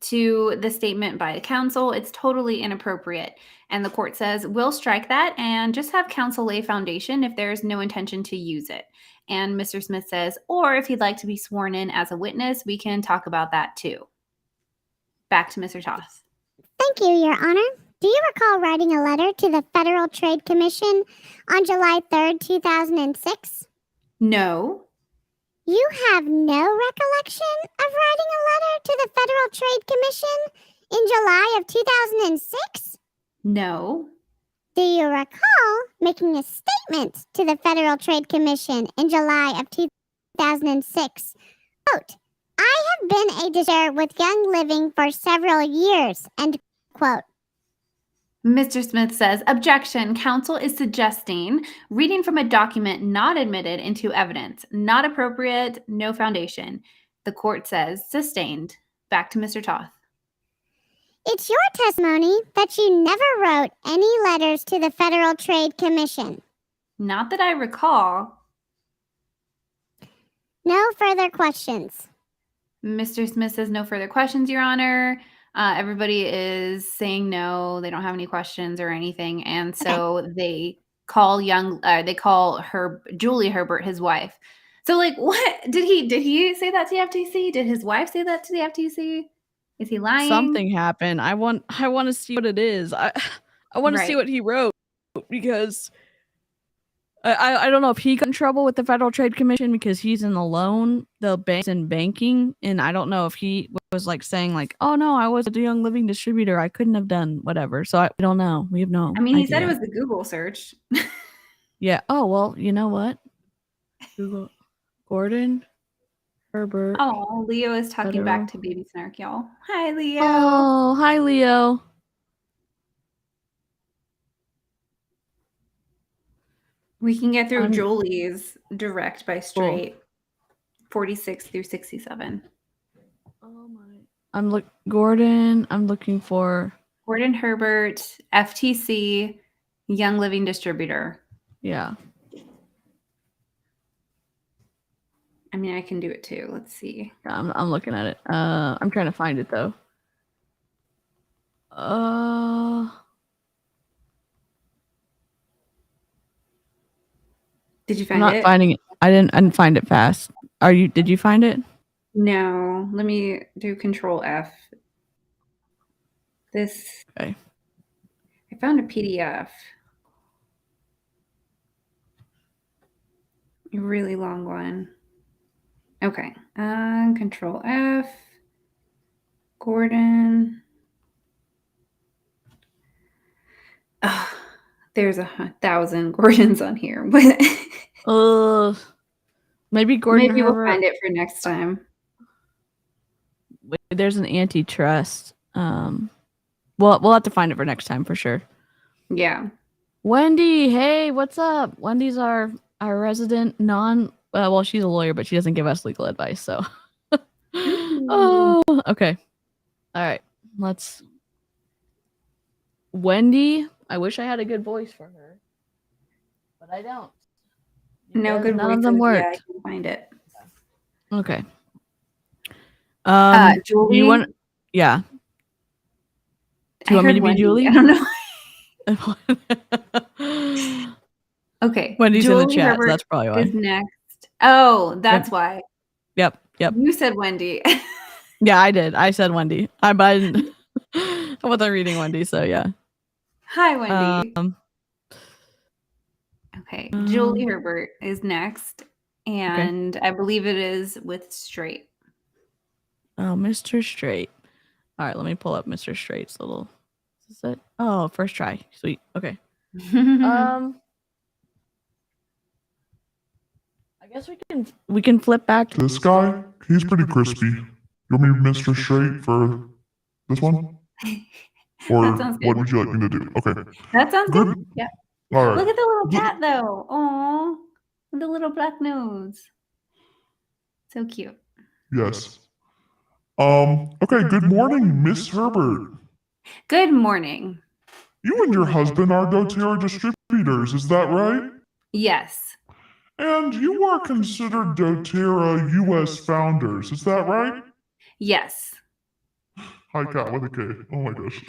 to the statement by counsel. It's totally inappropriate. And the court says, we'll strike that and just have counsel lay foundation if there's no intention to use it. And Mr. Smith says, or if he'd like to be sworn in as a witness, we can talk about that too. Back to Mr. Toth. Thank you, Your Honor. Do you recall writing a letter to the Federal Trade Commission on July 3rd, 2006? No. You have no recollection of writing a letter to the Federal Trade Commission in July of 2006? No. Do you recall making a statement to the Federal Trade Commission in July of 2006? Quote, I have been a distributor with Young Living for several years, end quote. Mr. Smith says, objection. Counsel is suggesting reading from a document not admitted into evidence. Not appropriate. No foundation. The court says, sustained. Back to Mr. Toth. It's your testimony that you never wrote any letters to the Federal Trade Commission. Not that I recall. No further questions. Mr. Smith says no further questions, Your Honor. Everybody is saying no. They don't have any questions or anything. And so they call Julie Herbert, his wife. So like, what did he say that to the FTC? Did his wife say that to the FTC? Is he lying? Something happened. I want to see what it is. I want to see what he wrote, because I don't know if he got in trouble with the Federal Trade Commission because he's in the banks and banking, and I don't know if he was like saying like, oh no, I was a Young Living distributor, I couldn't have done whatever. So I don't know. We have no. I mean, he idea. said it was the Google search. Yeah. Oh well, you know what? Google Gordon Herbert. Oh, Leo is talking Federal. back to Baby Snark, y'all. Hi, Leo. Oh, hi, Leo. We can get through Julie's direct by straight. 46 through 67. Oh my. Gordon. I'm looking for Gordon Herbert, FTC, Young Living distributor. Yeah. I mean, I can do it too. Let's see. I'm looking at it. I'm trying to find it though. Did you I'm find not it? finding it. I didn't find it fast. Did you find it? No. Let me do Control F. Okay. I found a PDF. A really long one. Okay. Control F. Gordon. Oh, there's 1,000 Gordons on here. Maybe Gordon Maybe Herbert. we'll find it for next time. There's an antitrust. We'll have to find it for next time for sure. Yeah. Wendy, hey, what's up? Wendy's our resident well, she's a lawyer, but she doesn't give us legal advice, so. Oh, okay. All right. Wendy, I wish I had a good voice for her, but I don't. No good None voices. of them worked. Yeah, I can find it. Okay. Julie. You want? Yeah. Do you want me to be Wendy. Julie? I don't know. Okay. Wendy's Julie in the chat, Herbert so that's probably why. is next. Oh, that's why. Yep. You said Wendy. Yeah, I did. I said Wendy. But I didn't. I wasn't reading Wendy, so yeah. Hi, Wendy. Okay. Julie Herbert is next, and I believe it is with Straight. Oh, Mr. Straight. All right, let me pull up Mr. Straight's little. Is it? Oh, first try. Sweet. Okay. I guess we can flip back to This guy, he's pretty crispy. You want me Mr. Straight for this one? Or That sounds good. what would you like me to do? Okay. That sounds good. Good. Yeah. All right. Look at the little cat, though. Oh, the little black nose. So cute. Yes. Okay, good morning, Miss Herbert. Good morning. You and your husband are doTERRA distributors, is that right? Yes. And you are considered doTERRA US founders, is that right? Yes. Hi, Cat with a K. Oh my gosh.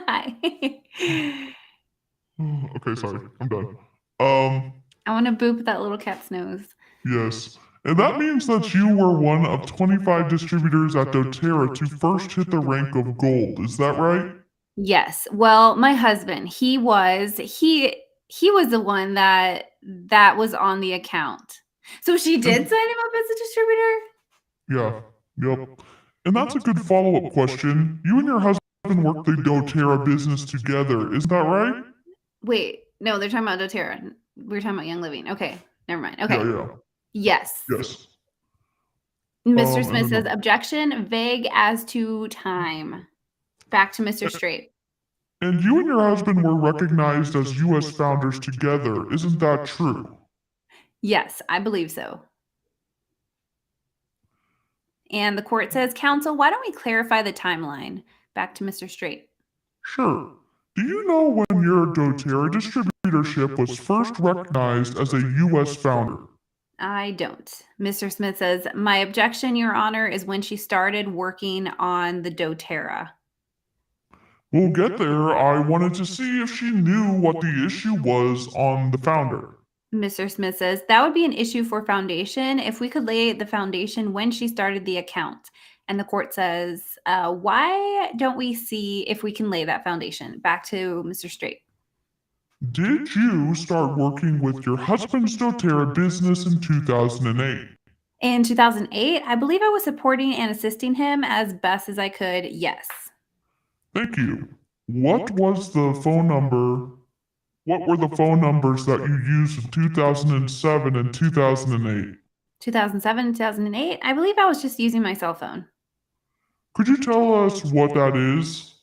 Hi. Okay, sorry. I'm done. I want to boop that little cat's nose. Yes. And that means that you were one of 25 distributors at doTERRA to first hit the rank of gold, is that right? Yes. Well, my husband, he was the one that was on the account. So she did sign him up as a distributor? Yeah. Yep. And that's a good follow-up question. You and your husband work the doTERRA business together, is that right? Wait, no, they're talking about doTERRA. We're talking about Young Living. Okay, never mind. Okay. Yeah. Yes. Yes. Mr. Smith says, objection, vague as to time. Back to Mr. Straight. And you and your husband were recognized as U.S. founders together, isn't that true? Yes, I believe so. And the court says, counsel, why don't we clarify the timeline? Back to Mr. Straight. Sure. Do you know when your doTERRA distributorship was first recognized as a U.S. founder? I don't. Mr. Smith says, my objection, Your Honor, is when she started working on the doTERRA. We'll get there. I wanted to see if she knew what the issue was on the founder. Mr. Smith says, that would be an issue for foundation if we could lay the foundation when she started the account. And the court says, why don't we see if we can lay that foundation? Back to Mr. Straight. Did you start working with your husband's doTERRA business in 2008? In 2008, I believe I was supporting and assisting him as best as I could. Yes. Thank you. What was the phone number? What were the phone numbers that you used in 2007 and 2008? 2007, 2008, I believe I was just using my cell phone. Could you tell us what that is?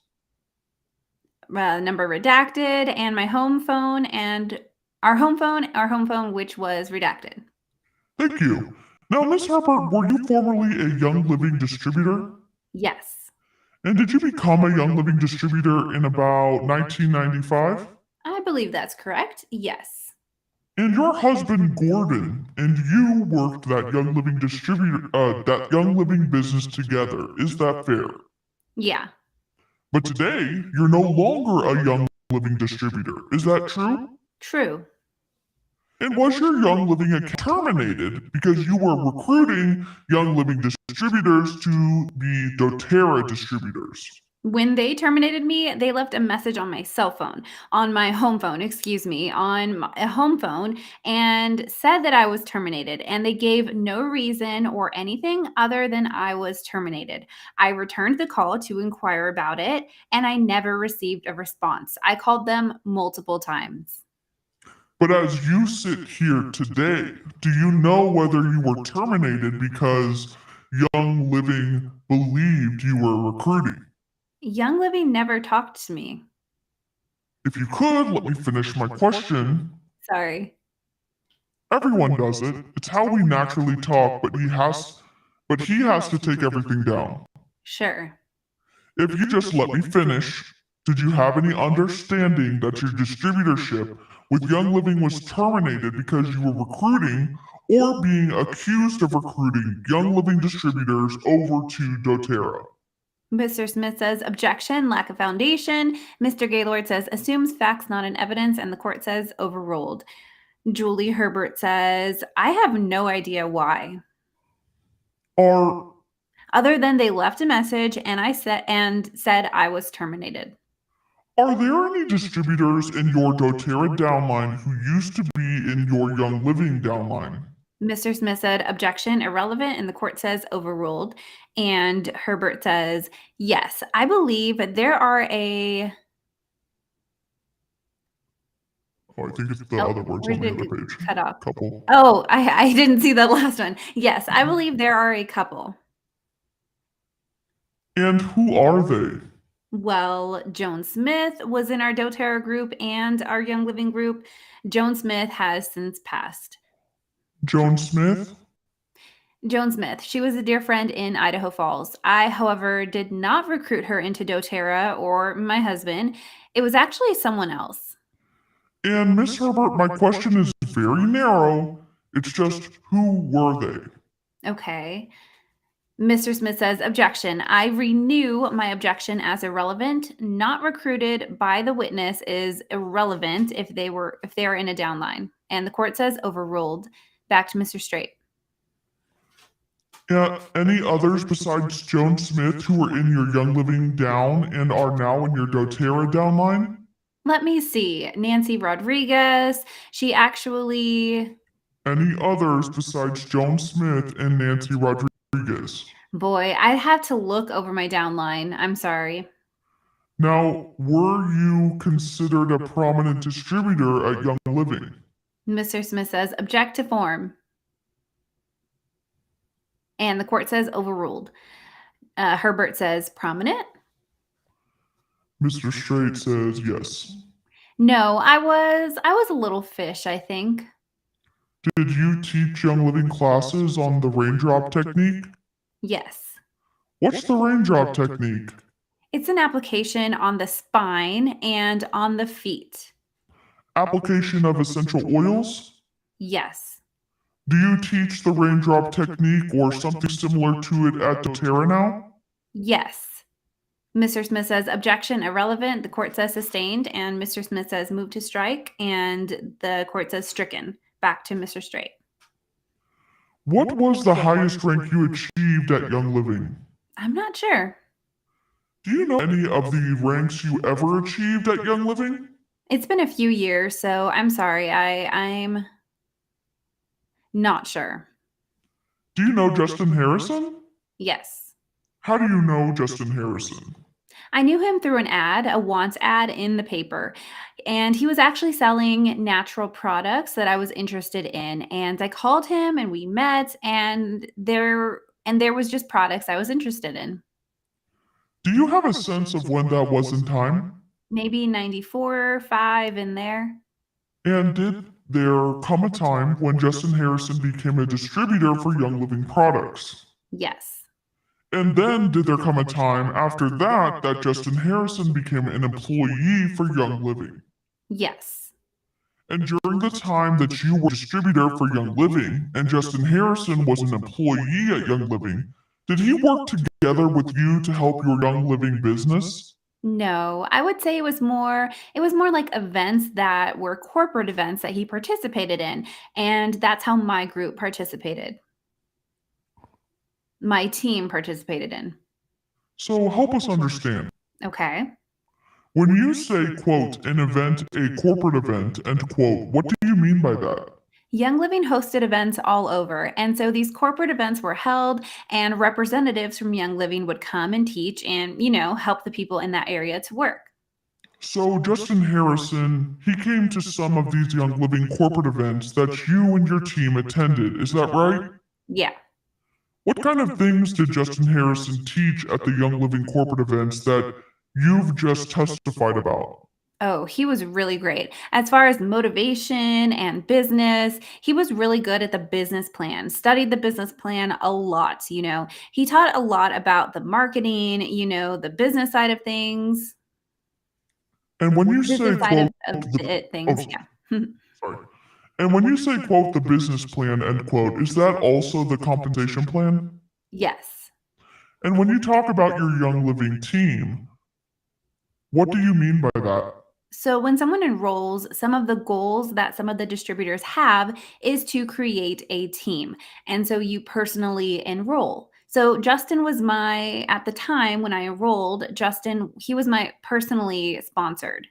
Number redacted, and my home phone, and our home phone, which was redacted. Thank you. Now, Miss Herbert, were you formerly a Young Living distributor? Yes. And did you become a Young Living distributor in about 1995? I believe that's correct. Yes. And your husband Gordon and you worked that Young Living that Young Living business together. Is that fair? Yeah. But today, you're no longer a Young Living distributor. Is that true? True. And was your Young Living account terminated because you were recruiting Young Living distributors to be doTERRA distributors? When they terminated me, they left a message on my cell phone, on my home phone, on my home phone, and said that I was terminated. And they gave no reason or anything other than I was terminated. I returned the call to inquire about it, and I never received a response. I called them multiple times. But as you sit here today, do you know whether you were terminated because Young Living believed you were recruiting? Young Living never talked to me. If you could, let me finish my question. Sorry. Everyone does it. It's how we naturally talk, but he has to take everything down. Sure. If you just let me finish, did you have any understanding that your distributorship with Young Living was terminated because you were recruiting or being accused of recruiting Young Living distributors over to doTERRA? Mr. Smith says, objection, lack of foundation. Mr. Gaylord says, assumes facts not in evidence, and the court says, overruled. Julie Herbert says, I have no idea why. Other than they left a message and said I was terminated. Are there any distributors in your doTERRA downline who used to be in your Young Living downline? Mr. Smith said, objection, irrelevant, and the court says overruled. And Herbert says, yes, I believe there are a... Oh, I think it's the other words on the other page. Cut off. Couple. Oh, I didn't see the last one. Yes, I believe there are a couple. And who are they? Well, Joan Smith was in our doTERRA group and our Young Living group. Joan Smith has since passed. Joan Smith? Joan Smith. She was a dear friend in Idaho Falls. I, however, did not recruit her into doTERRA or my husband. It was actually someone else. And Miss Herbert, my question is very narrow. It's just, who were they? Okay. Mr. Smith says, objection. I renew my objection as irrelevant. Not recruited by the witness is irrelevant if they are in a downline. And the court says overruled. Back to Mr. Straight. Yeah, any others besides Joan Smith who were in your Young Living down and are now in your doTERRA downline? Let me see. Nancy Rodriguez. She actually... Any others besides Joan Smith and Nancy Rodriguez? Boy, I'd have to look over my downline. I'm sorry. Now, were you considered a prominent distributor at Young Living? Mr. Smith says, object to form. And the court says overruled. Herbert says prominent. Mr. Straight says yes. No, I was a little fish, I think. Did you teach Young Living classes on the raindrop technique? Yes. What's the raindrop technique? It's an application on the spine and on the feet. Application of essential oils? Yes. Do you teach the raindrop technique or something similar to it at DOTERRA now? Yes. Mr. Smith says objection irrelevant. The court says sustained, and Mr. Smith says move to strike, and the court says stricken. Back to Mr. Straight. What was the highest rank you achieved at Young Living? I'm not sure. Do you know any of the ranks you ever achieved at Young Living? It's been a few years, so I'm sorry. I'm not sure. Do you know Justin Harrison? Yes. How do you know Justin Harrison? I knew him through an ad, a wants ad in the paper. And he was actually selling natural products that I was interested in. And I called him and we met, and there was just products I was interested in. Do you have a sense of when that was in time? Maybe 94, 5 in there. And did there come a time when Justin Harrison became a distributor for Young Living products? Yes. And then did there come a time after that that Justin Harrison became an employee for Young Living? Yes. And during the time that you were distributor for Young Living and Justin Harrison was an employee at Young Living, did he work together with you to help your Young Living business? No, I would say it was more like events that were corporate events that he participated in, and that's how my group participated. My team participated in. So help us understand. Okay. When you say, quote, an event, a corporate event, end quote, what do you mean by that? Young Living hosted events all over, and so these corporate events were held, and representatives from Young Living would come and teach and, help the people in that area to work. So Justin Harrison, he came to some of these Young Living corporate events that you and your team attended, is that right? Yeah. What kind of things did Justin Harrison teach at the Young Living corporate events that you've just testified about? Oh, he was really great. As far as motivation and business, he was really good at the business plan, studied the business plan a lot. He taught a lot about the marketing, the business side of things. And when you say, Business side quote, of the, it, things, oh, yeah. sorry. And when you say, quote, the business plan, end quote, is that also the compensation plan? Yes. And when you talk about your Young Living team, what do you mean by that? So when someone enrolls, some of the goals that some of the distributors have is to create a team. And so you personally enroll. So Justin was at the time when I enrolled, he was my personally sponsored.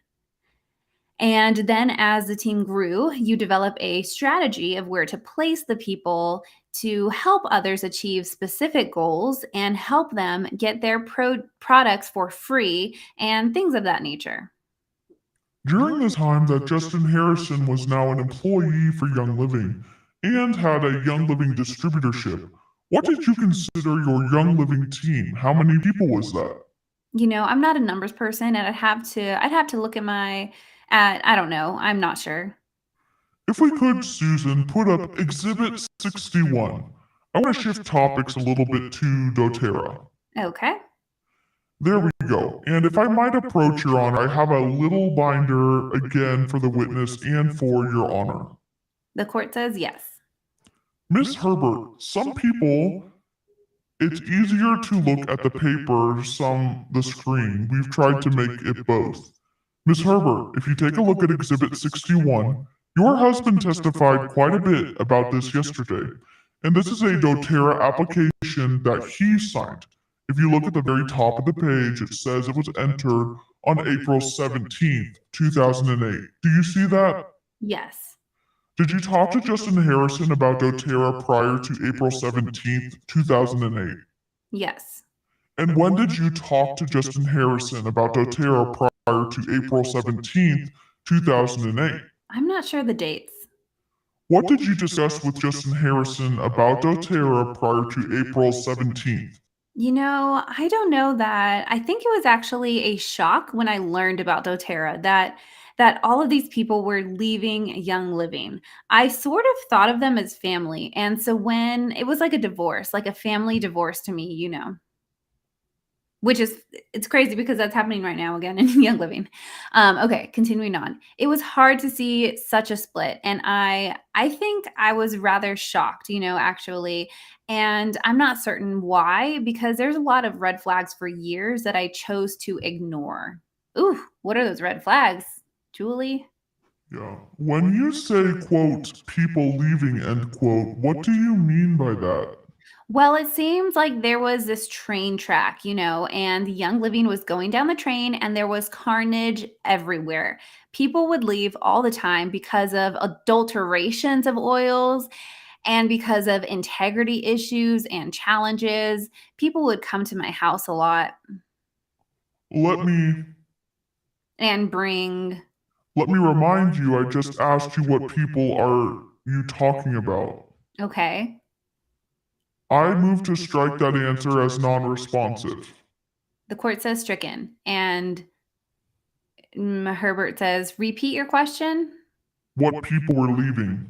And then as the team grew, you develop a strategy of where to place the people to help others achieve specific goals and help them get their products for free and things of that nature. During the time that Justin Harrison was now an employee for Young Living and had a Young Living distributorship, what did you consider your Young Living team? How many people was that? I'm not a numbers person, and I'd have to look at I don't know. I'm not sure. If we could, Susan, put up Exhibit 61. I want to shift topics a little bit to doTERRA. Okay. There we go. And if I might approach, Your Honor, I have a little binder again for the witness and for Your Honor. The court says yes. Miss Herbert, some people, it's easier to look at the paper, the screen. We've tried to make it both. Miss Herbert, if you take a look at Exhibit 61, your husband testified quite a bit about this yesterday. And this is a doTERRA application that he signed. If you look at the very top of the page, it says it was entered on April 17th, 2008. Do you see that? Yes. Did you talk to Justin Harrison about doTERRA prior to April 17th, 2008? Yes. And when did you talk to Justin Harrison about doTERRA prior to April 17th, 2008? I'm not sure the dates. What did you discuss with Justin Harrison about doTERRA prior to April 17th? I don't know that. I think it was actually a shock when I learned about doTERRA that all of these people were leaving Young Living. I sort of thought of them as family. And so when it was like a divorce, like a family divorce to me. Which it's crazy because that's happening right now again in Young Living. Okay, continuing on. It was hard to see such a split, and I think I was rather shocked, actually. And I'm not certain why, because there's a lot of red flags for years that I chose to ignore. Ooh, what are those red flags, Julie? Yeah. When you say, quote, people leaving, end quote, what do you mean by that? Well, it seems like there was this train track, and Young Living was going down the train and there was carnage everywhere. People would leave all the time because of adulterations of oils and because of integrity issues and challenges. People would come to my house a lot Let me and bring. let me remind you, I just asked you what people are you talking about. Okay. I move to strike that answer as non-responsive. The court says stricken. And Herbert says, repeat your question. What people were leaving?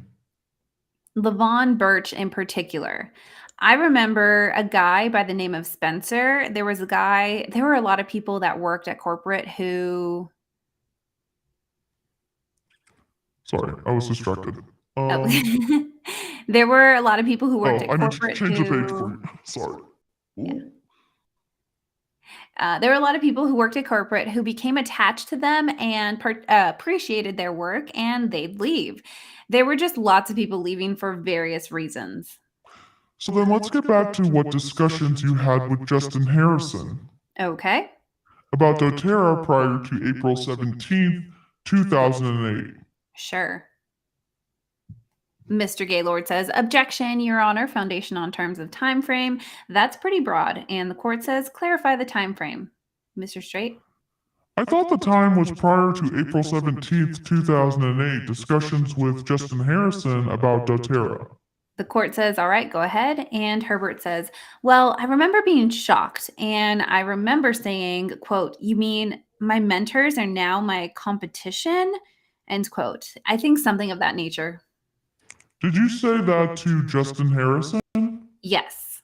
Levon Birch in particular. I remember a guy by the name of Spencer. There were a lot of people that worked at corporate who. Sorry, I was distracted. Oh. There were a lot of people who worked at I need to corporate change the page who. for you. Sorry. Yeah. There were a lot of people who worked at corporate who became attached to them and appreciated their work, and they'd leave. There were just lots of people leaving for various reasons. So then let's get back to what discussions you had with Justin Harrison Okay. about doTERRA prior to April 17th, 2008. Sure. Mr. Gaylord says, objection, Your Honor, foundation on terms of time frame. That's pretty broad. And the court says, clarify the time frame. Mr. Straight? I thought the time was prior to April 17th, 2008, discussions with Justin Harrison about doTERRA. The court says, all right, go ahead. And Herbert says, well, I remember being shocked. And I remember saying, quote, you mean my mentors are now my competition? End quote. I think something of that nature. Did you say that to Justin Harrison? Yes.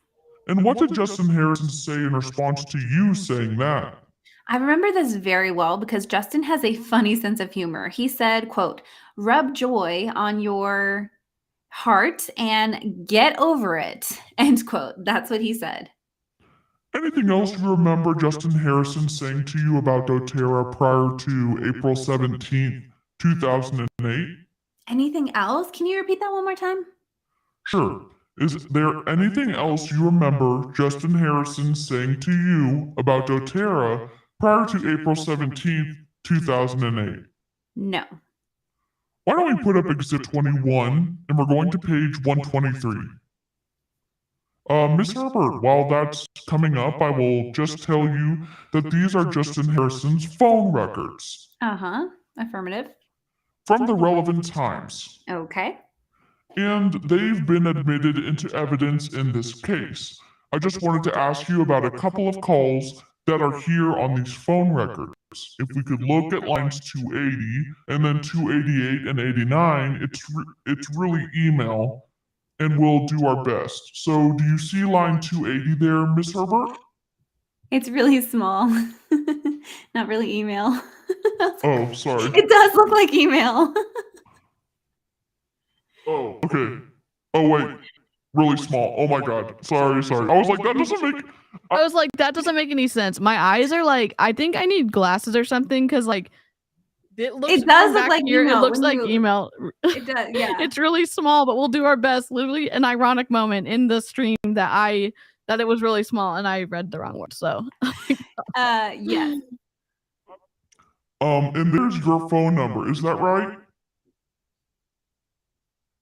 And what did Justin Harrison say in response to you saying that? I remember this very well because Justin has a funny sense of humor. He said, quote, rub joy on your heart and get over it, end quote. That's what he said. Anything else you remember Justin Harrison saying to you about doTERRA prior to April 17th, 2008? Anything else? Can you repeat that one more time? Sure. Is there anything else you remember Justin Harrison saying to you about doTERRA prior to April 17th, 2008? No. Why don't we put up Exhibit 21 and we're going to page 123. Miss Herbert, while that's coming up, I will just tell you that these are Justin Harrison's phone records Uh-huh. Affirmative. from the relevant times. Okay. And they've been admitted into evidence in this case. I just wanted to ask you about a couple of calls that are here on these phone records. If we could look at lines 280 and then 288 and 89, it's really email, and we'll do our best. So do you see line 280 there, Miss Herbert? It's really small. Not really email. Oh, sorry. It does look like email. Oh, okay. Oh, wait. Really small. Oh my god. Sorry. I was like, that doesn't make... I was like, that doesn't make any sense. My eyes are like, I think I need glasses or something because like it looks. It does from look back like here, email It looks when like you- email. It does, yeah. It's really small, but we'll do our best. Literally, an ironic moment in the stream that it was really small and I read the wrong word. So. Yes. And there's your phone number. Is that right?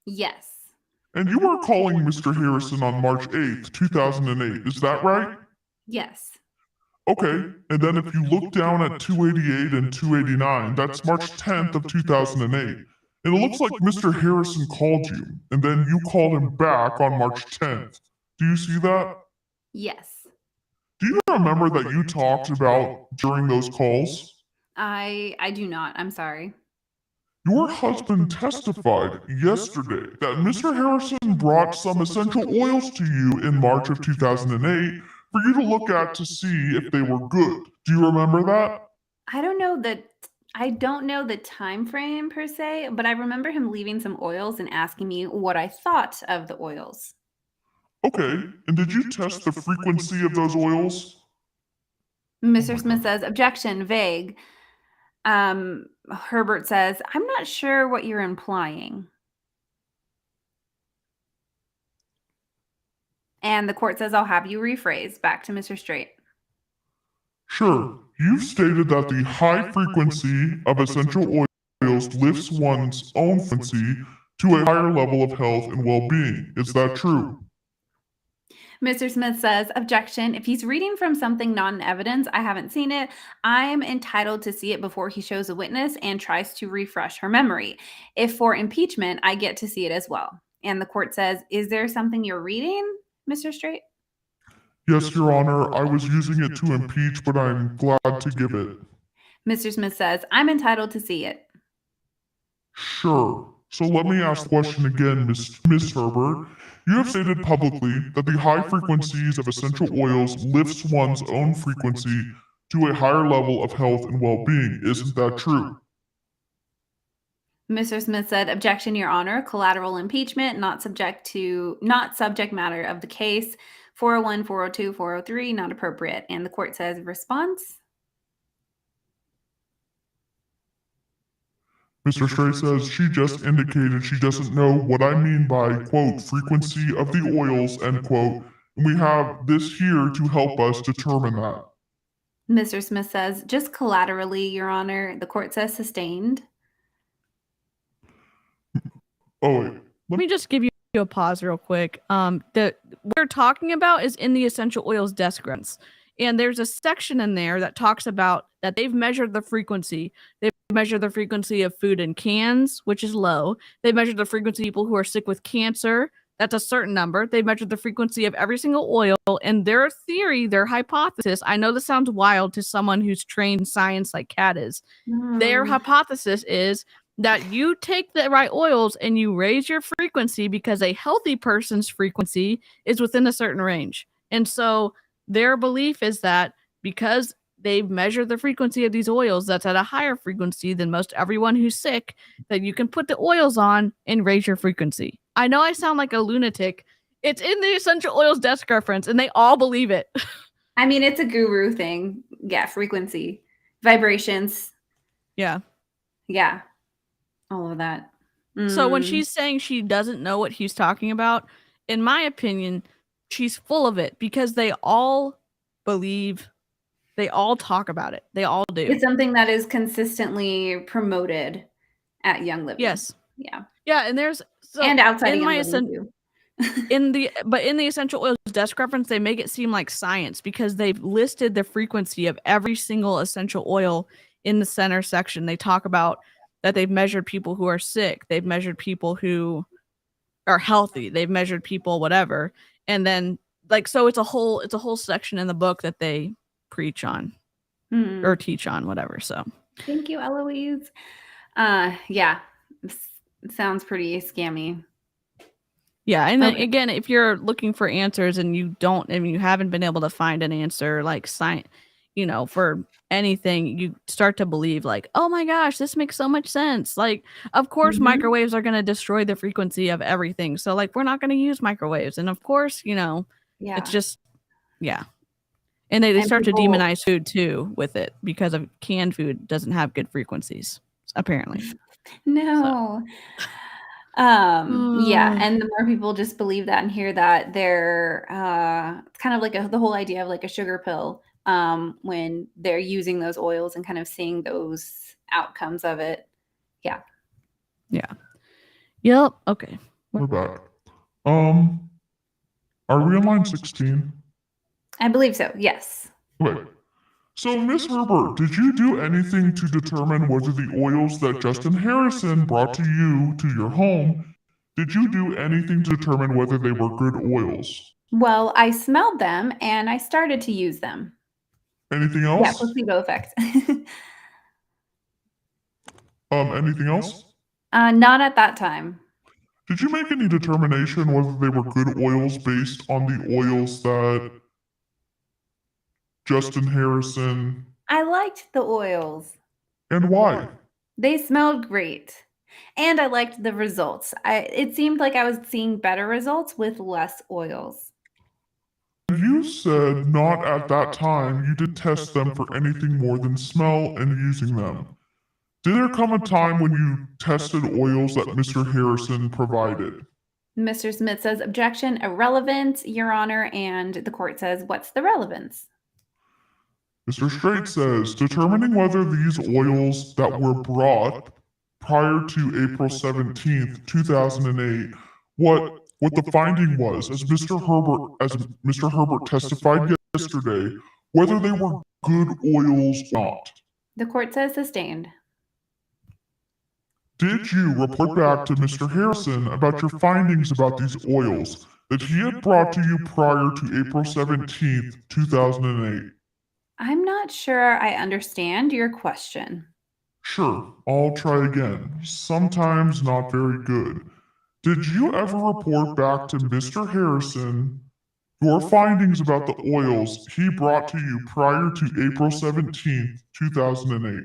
Yes. And you were calling Mr. Harrison on March 8th, 2008. Is that right? Yes. Okay. And then if you look down at 288 and 289, that's March 10th of 2008. And it looks like Mr. Harrison called you, and then you called him back on March 10th. Do you see that? Yes. Do you remember that you talked about during those calls? I do not. I'm sorry. Your husband testified yesterday that Mr. Harrison brought some essential oils to you in March of 2008 for you to look at to see if they were good. Do you remember that? I don't know the time frame per se, but I remember him leaving some oils and asking me what I thought of the oils. Okay, and did you test the frequency of those oils? Mr. my Smith God. says, objection, vague. Herbert says, I'm not sure what you're implying. And the court says, I'll have you rephrase. Back to Mr. Straight. Sure, you've stated that the high frequency of essential oils lifts one's own frequency to a higher level of health and well being. Is that true? Mr. Smith says, objection. If he's reading from something not in evidence, I haven't seen it. I'm entitled to see it before he shows a witness and tries to refresh her memory. If for impeachment, I get to see it as well. And the court says, is there something you're reading, Mr. Straight? Yes, Your Honor, I was using it to impeach, but I'm glad to give it. Mr. Smith says, I'm entitled to see it. Sure. So let me ask the question again, Miss Herbert. You have stated publicly that the high frequencies of essential oils lifts one's own frequency to a higher level of health and well-being. Isn't that true? Mr. Smith said, objection, Your Honor, collateral impeachment, not subject matter of the case, 401, 402, 403, not appropriate. And the court says, response? Mr. Stray says she just indicated she doesn't know what I mean by, quote, frequency of the oils, end quote, and we have this here to help us determine that. Mr. Smith says, just collaterally, Your Honor. The court says sustained. Oh, wait. Let me just give you a pause real quick. The we're talking about is in the essential oils descripts. And there's a section in there that talks about that they've measured the frequency. They've measured the frequency of food in cans, which is low. They've measured the frequency of people who are sick with cancer. That's a certain number. They've measured the frequency of every single oil. And their theory, their hypothesis, I know this sounds wild to someone who's trained in science like Kat is. Their hypothesis is that you take the right oils and you raise your frequency because a healthy person's frequency is within a certain range. And so their belief is that because they've measured the frequency of these oils that's at a higher frequency than most everyone who's sick, that you can put the oils on and raise your frequency. I know I sound like a lunatic. It's in the essential oils desk reference and they all believe it. I mean, it's a guru thing. Yeah, frequency, vibrations. Yeah. Yeah, all of that. So when she's saying she doesn't know what he's talking about, in my opinion, she's full of it because they all believe, they all talk about it. They all do. It's something that is consistently promoted at Young Living. Yes. Yeah. Yeah, and there's and outside in of my Young Living too. in the essential oils desk reference, they make it seem like science because they've listed the frequency of every single essential oil in the center section. They talk about that they've measured people who are sick, they've measured people who are healthy, they've measured people whatever, and then so it's a whole section in the book that they preach on or teach on, whatever. So thank you, Eloise. Yeah, sounds pretty scammy. Yeah, and then again, if you're looking for answers and you haven't been able to find an answer like science, for anything, you start to believe like, oh my gosh, this makes so much sense. Like, of course, microwaves are going to destroy the frequency of everything. So like, we're not going to use microwaves. And of course, it's just, yeah. And they start to demonize food too with it because of canned food doesn't have good frequencies, apparently. No. Yeah, and the more people just believe that and hear that, they're it's kind of like the whole idea of like a sugar pill when they're using those oils and kind of seeing those outcomes of it. Yeah. Yep. Okay. We're back. Are we on line 16? I believe so. Yes. Okay. So, Miss Herbert, did you do anything to determine whether the oils that Justin Harrison brought to you to your home, did you do anything to determine whether they were good oils? Well, I smelled them and I started to use them. Anything Yeah, else? placebo effect. Anything else? Not at that time. Did you make any determination whether they were good oils based on the oils that Justin Harrison, I liked the oils. and why? They smelled great. And I liked the results. It seemed like I was seeing better results with less oils. You said not at that time you did test them for anything more than smell and using them. Did there come a time when you tested oils that Mr. Harrison provided? Mr. Smith says, objection, irrelevant, Your Honor. And the court says, what's the relevance? Mr. Straight says, determining whether these oils that were brought prior to April 17th, 2008, what the finding was, as Mr. Herbert testified yesterday, whether they were good oils or not. The court says sustained. Did you report back to Mr. Harrison about your findings about these oils that he had brought to you prior to April 17th, 2008? I'm not sure I understand your question. Sure, I'll try again. Sometimes not very good. Did you ever report back to Mr. Harrison your findings about the oils he brought to you prior to April 17th, 2008?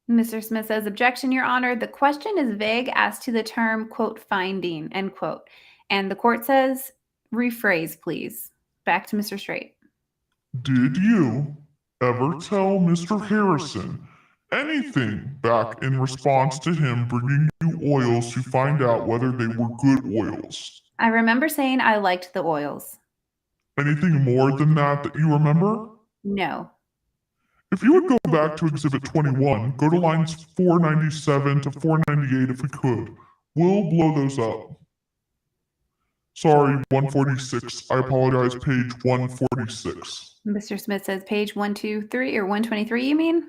Mr. Smith says, objection, Your Honor. The question is vague as to the term, quote, finding, end quote. And the court says, rephrase, please. Back to Mr. Straight. Did you ever tell Mr. Harrison anything back in response to him bringing you oils to find out whether they were good oils? I remember saying I liked the oils. Anything more than that you remember? No. If you would go back to Exhibit 21, go to lines 497 to 498 if we could. We'll blow those up. Sorry, 146. I apologize, page 146. Mr. Smith says page 123 or 123, you mean?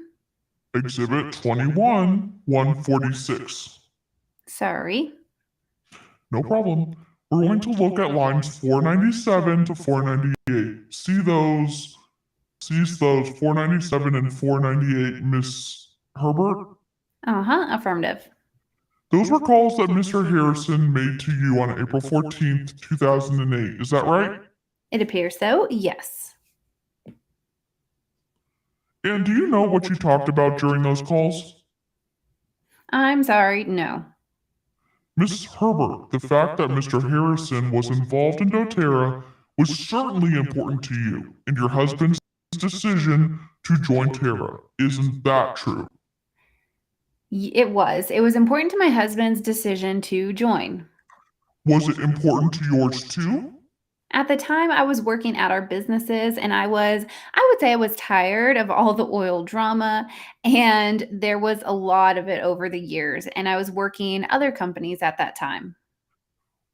Exhibit 21, 146. Sorry. No problem. We're going to look at lines 497 to 498. See those 497 and 498, Miss Herbert? Affirmative. Those were calls that Mr. Harrison made to you on April 14th, 2008. Is that right? It appears so, yes. And do you know what you talked about during those calls? I'm sorry, no. Mrs. Herbert, the fact that Mr. Harrison was involved in doTERRA was certainly important to you and your husband's decision to join Terra. Isn't that true? It was. It was important to my husband's decision to join. Was it important to yours too? At the time, I was working at our businesses, and I would say I was tired of all the oil drama, and there was a lot of it over the years, and I was working other companies at that time.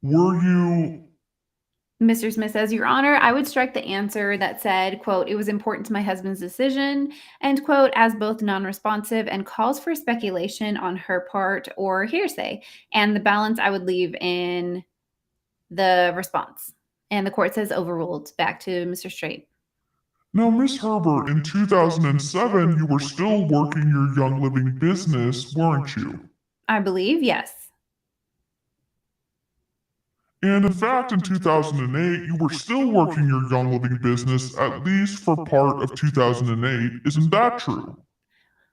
Were you... Mr. Smith says, Your Honor, I would strike the answer that said, quote, it was important to my husband's decision, end quote, as both non-responsive and calls for speculation on her part or hearsay, and the balance I would leave in the response. And the court says overruled. Back to Mr. Straight. Now, Miss Herbert, in 2007, you were still working your Young Living business, weren't you? I believe, yes. And in fact, in 2008, you were still working your Young Living business, at least for part of 2008. Isn't that true?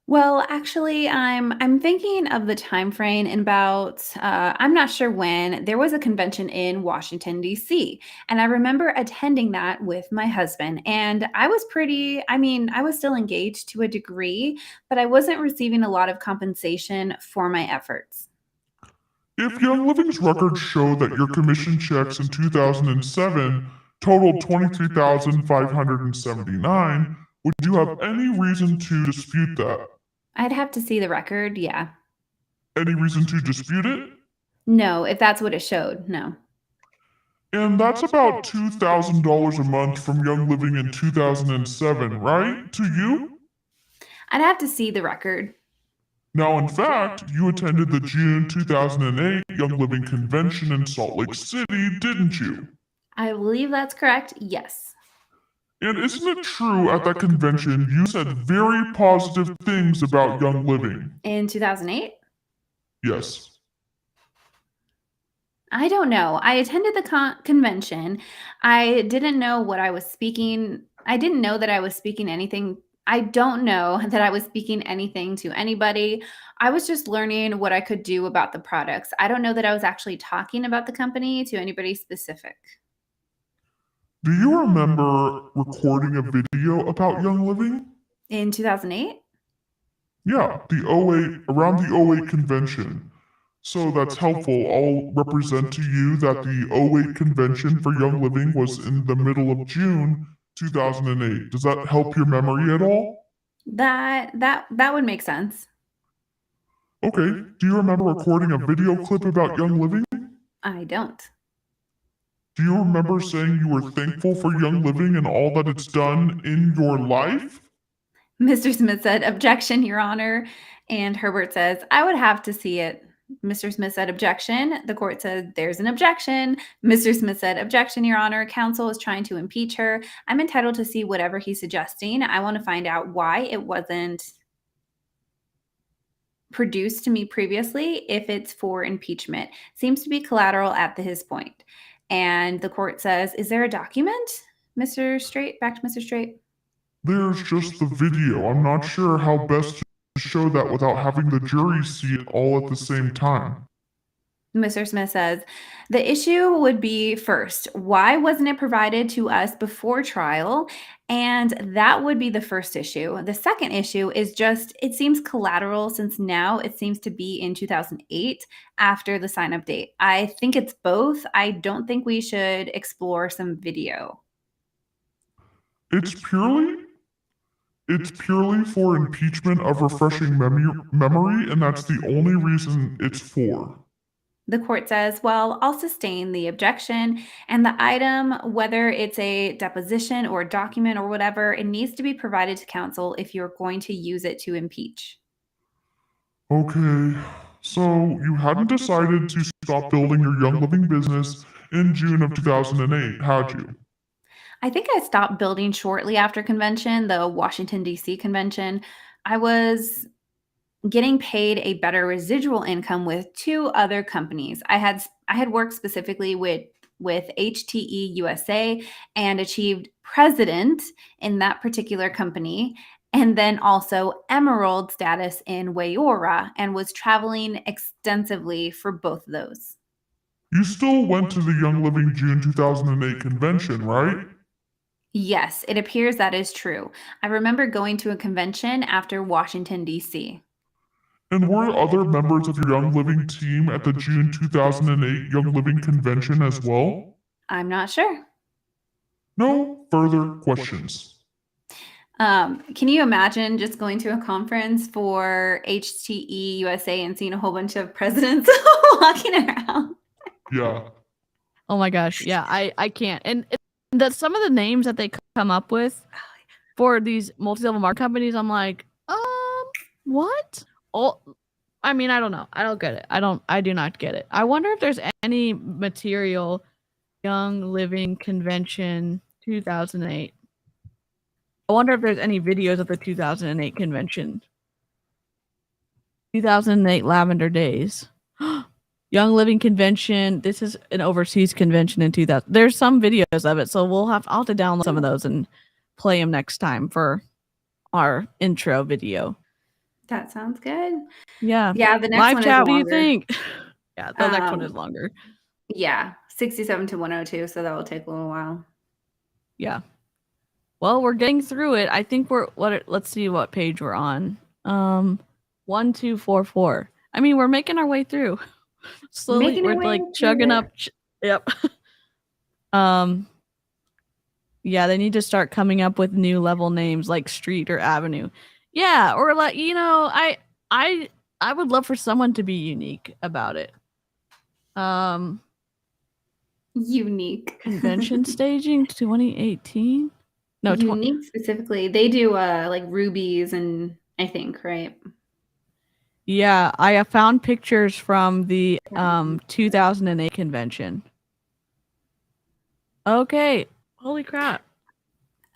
Well, actually, I'm thinking of the time frame in about I'm not sure when there was a convention in Washington D.C. and I remember attending that with my husband, and I was I was still engaged to a degree, but I wasn't receiving a lot of compensation for my efforts. If Young Living's records show that your commission checks in 2007 totaled $23,579, would you have any reason to dispute that? I'd have to see the record, yeah. Any reason to dispute it? No, if that's what it showed, no. And that's about $2,000 a month from Young Living in 2007, right? To you? I'd have to see the record. Now, in fact, you attended the June 2008 Young Living Convention in Salt Lake City, didn't you? I believe that's correct. Yes. And isn't it true at that convention you said very positive things about Young Living? In 2008? Yes. I don't know. I attended the convention. I didn't know what I was speaking. I didn't know that I was speaking anything. I don't know that I was speaking anything to anybody. I was just learning what I could do about the products. I don't know that I was actually talking about the company to anybody specific. Do you remember recording a video about Young Living? In 2008? Yeah, around the '08 convention. So that's helpful. I'll represent to you that the '08 convention for Young Living was in the middle of June 2008. Does that help your memory at all? That would make sense. Okay. Do you remember recording a video clip about Young Living? I don't. Do you remember saying you were thankful for Young Living and all that it's done in your life? Mr. Smith said, "Objection, Your Honor." And Herbert says, "I would have to see it." Mr. Smith said, "Objection." The court said, "There's an objection." Mr. Smith said, "Objection, Your Honor. Counsel is trying to impeach her. I'm entitled to see whatever he's suggesting. I want to find out why it wasn't produced to me previously if it's for impeachment. Seems to be collateral at his point." And the court says, "Is there a document?" Mr. Straight, back to Mr. Straight. There's just the video. I'm not sure how best to show that without having the jury see it all at the same time. Mr. Smith says, "The issue would be first, why wasn't it provided to us before trial?" And that would be the first issue. The second issue is just, it seems collateral since now it seems to be in 2008 after the sign up date. I think it's both. I don't think we should explore some video. It's purely for impeachment of refreshing memory, and that's the only reason it's for. The court says, "Well, I'll sustain the objection, and the item, whether it's a deposition or a document or whatever, it needs to be provided to counsel if you're going to use it to impeach." Okay, so you hadn't decided to stop building your Young Living business in June of 2008, had you? I think I stopped building shortly after convention, the Washington, D.C. convention. I was getting paid a better residual income with two other companies. I had worked specifically with HTE USA and achieved president in that particular company, and then also emerald status in Wayora, and was traveling extensively for both of those. You still went to the Young Living June 2008 convention, right? Yes, it appears that is true. I remember going to a convention after Washington, D.C. And were other members of your Young Living team at the June 2008 Young Living convention as well? I'm not sure. No further questions. Can you imagine just going to a conference for HTE USA and seeing a whole bunch of presidents walking around? Yeah. Oh my gosh. Yeah, I can't. And some of the names that they come up with for these multi-level marketing companies, I'm like, what? Oh, I mean, I don't know. I don't get it. I do not get it. I wonder if there's any material Young Living Convention 2008. I wonder if there's any videos of the 2008 convention. 2008 Lavender Days. Young Living Convention. This is an overseas convention in 2000. There's some videos of it, so I'll have to download some of those and play them next time for our intro video. That sounds good. Yeah. Yeah, the next Live one chat, is what do you longer. think? Yeah, the next one is longer. Yeah, 67 to 102, so that will take a little while. Yeah. Well, we're getting through it. I think let's see what page we're on. 1244. I mean, we're making our way through. Slowly, we're like chugging up. Yep. Yeah, they need to start coming up with new level names like street or avenue. Yeah, or like, I would love for someone to be unique about it. Unique. Convention staging 2018. No, unique specifically. They do like rubies and I think, right? Yeah, I have found pictures from the 2008 convention. Okay. Holy crap.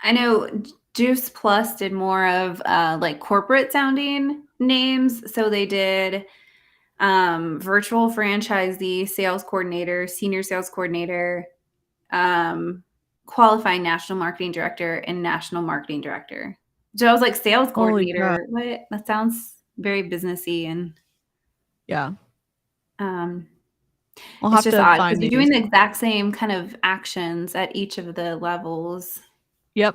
I know Juice Plus did more of like corporate sounding names. So they did virtual franchisee, sales coordinator, senior sales coordinator, qualifying national marketing director, and national marketing director. So I was like, sales Holy crap. coordinator. What? That sounds very businessy, and Yeah. I'll it's have just to odd find because you're these. doing the exact same kind of actions at each of the levels. Yep.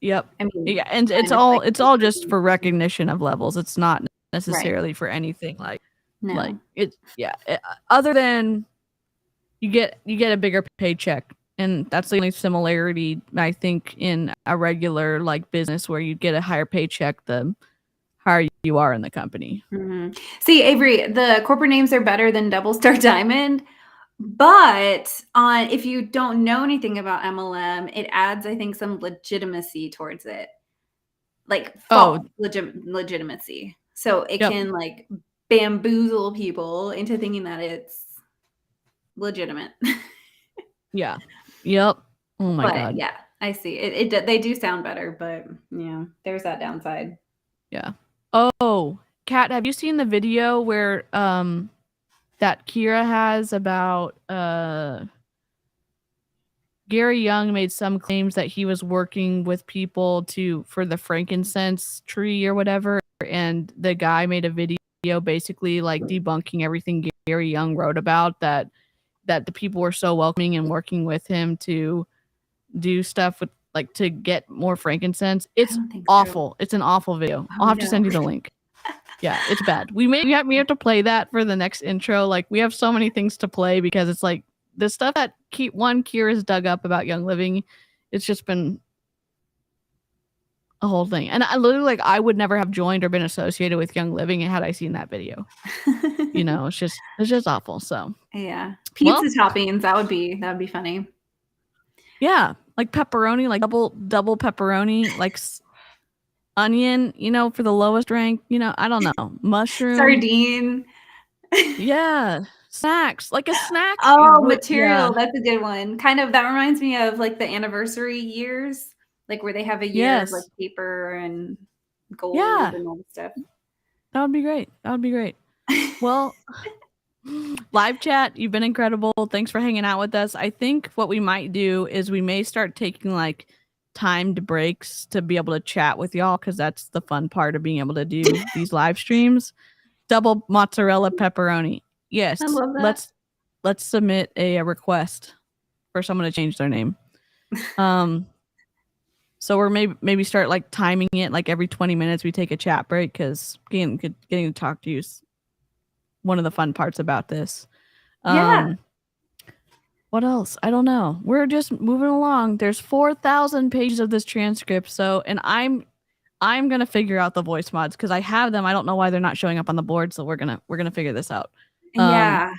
I mean, Yeah, and it's kind of like all just for recognition of levels. It's not right. necessarily for anything like No. it. Yeah. Other than you get a bigger paycheck, and that's the only similarity I think in a regular like business where you get a higher paycheck the higher you are in the company. Mhm. See, Avery, the corporate names are better than Double Star Diamond, but if you don't know anything about MLM, it adds, I think, some legitimacy towards it, like Oh, false legitimacy. So it yep. can like bamboozle people into thinking that it's legitimate. Yeah. Yep. Oh my But god. yeah, I see. They do sound better, but yeah, there's that downside. Yeah. Oh, Kat, have you seen the video where that Kira has about Gary Young made some claims that he was working with people for the frankincense tree or whatever, and the guy made a video basically like debunking everything Gary Young wrote about that the people were so welcoming and working with him to do stuff with like to get more frankincense. It's don't think so. awful. It's an awful video. I'll have to send you the link. Yeah, it's bad. We have to play that for the next intro. Like we have so many things to play because it's like the stuff that Kira's dug up about Young Living. It's just been a whole thing. And I literally I would never have joined or been associated with Young Living had I seen that video. You know, it's just awful. So yeah, pizza toppings that would be funny. Yeah, like pepperoni, like double pepperoni, like onion, you know, for the lowest rank, you know, I don't know. Mushroom. Sardine. Yeah. Snacks. Like a snack. Oh, material. Yeah. That's a good one. Kind of that reminds me of like the anniversary years, like where they have a year of like Yes. paper and gold Yeah. and all that stuff. That would be great. That would be great. Well, live chat, you've been incredible. Thanks for hanging out with us. I think what we might do is we may start taking like timed breaks to be able to chat with y'all because that's the fun part of being able to do these live streams. Double mozzarella pepperoni. Yes. I love that. Let's submit a request for someone to change their name. So we're maybe start like timing it like every 20 minutes we take a chat break because getting to talk to you is one of the fun parts about this. Yeah. What else? I don't know. We're just moving along. There's 4,000 pages of this transcript. So, and I'm gonna figure out the voice mods because I have them. I don't know why they're not showing up on the board. So we're gonna figure this out. Yeah.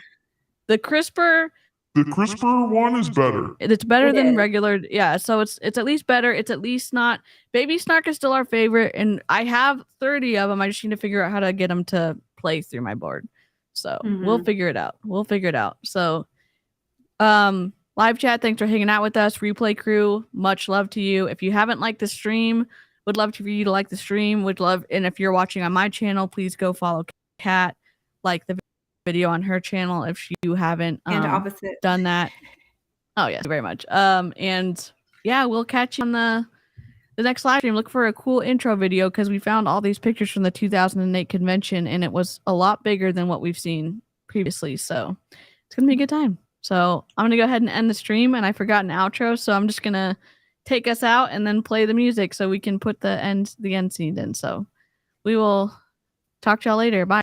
The CRISPR one is better. It's better It than is. regular. Yeah, so it's at least better. It's at least not. Baby Snark is still our favorite, and I have 30 of them. I just need to figure out how to get them to play through my board. So we'll figure it out. So, live chat, thanks for hanging out with us. Replay crew, much love to you. If you haven't liked the stream, would love for you to like the stream. Would love, and if you're watching on my channel, please go follow Kat. Like the video on her channel if you haven't And opposite. done that. Oh yes, very much. And yeah, we'll catch you on the next live stream. Look for a cool intro video because we found all these pictures from the 2008 convention and it was a lot bigger than what we've seen previously. So it's gonna be a good time. So I'm gonna go ahead and end the stream, and I forgot an outro, so I'm just gonna take us out and then play the music so we can put the end scene in. So we will talk to y'all later. Bye.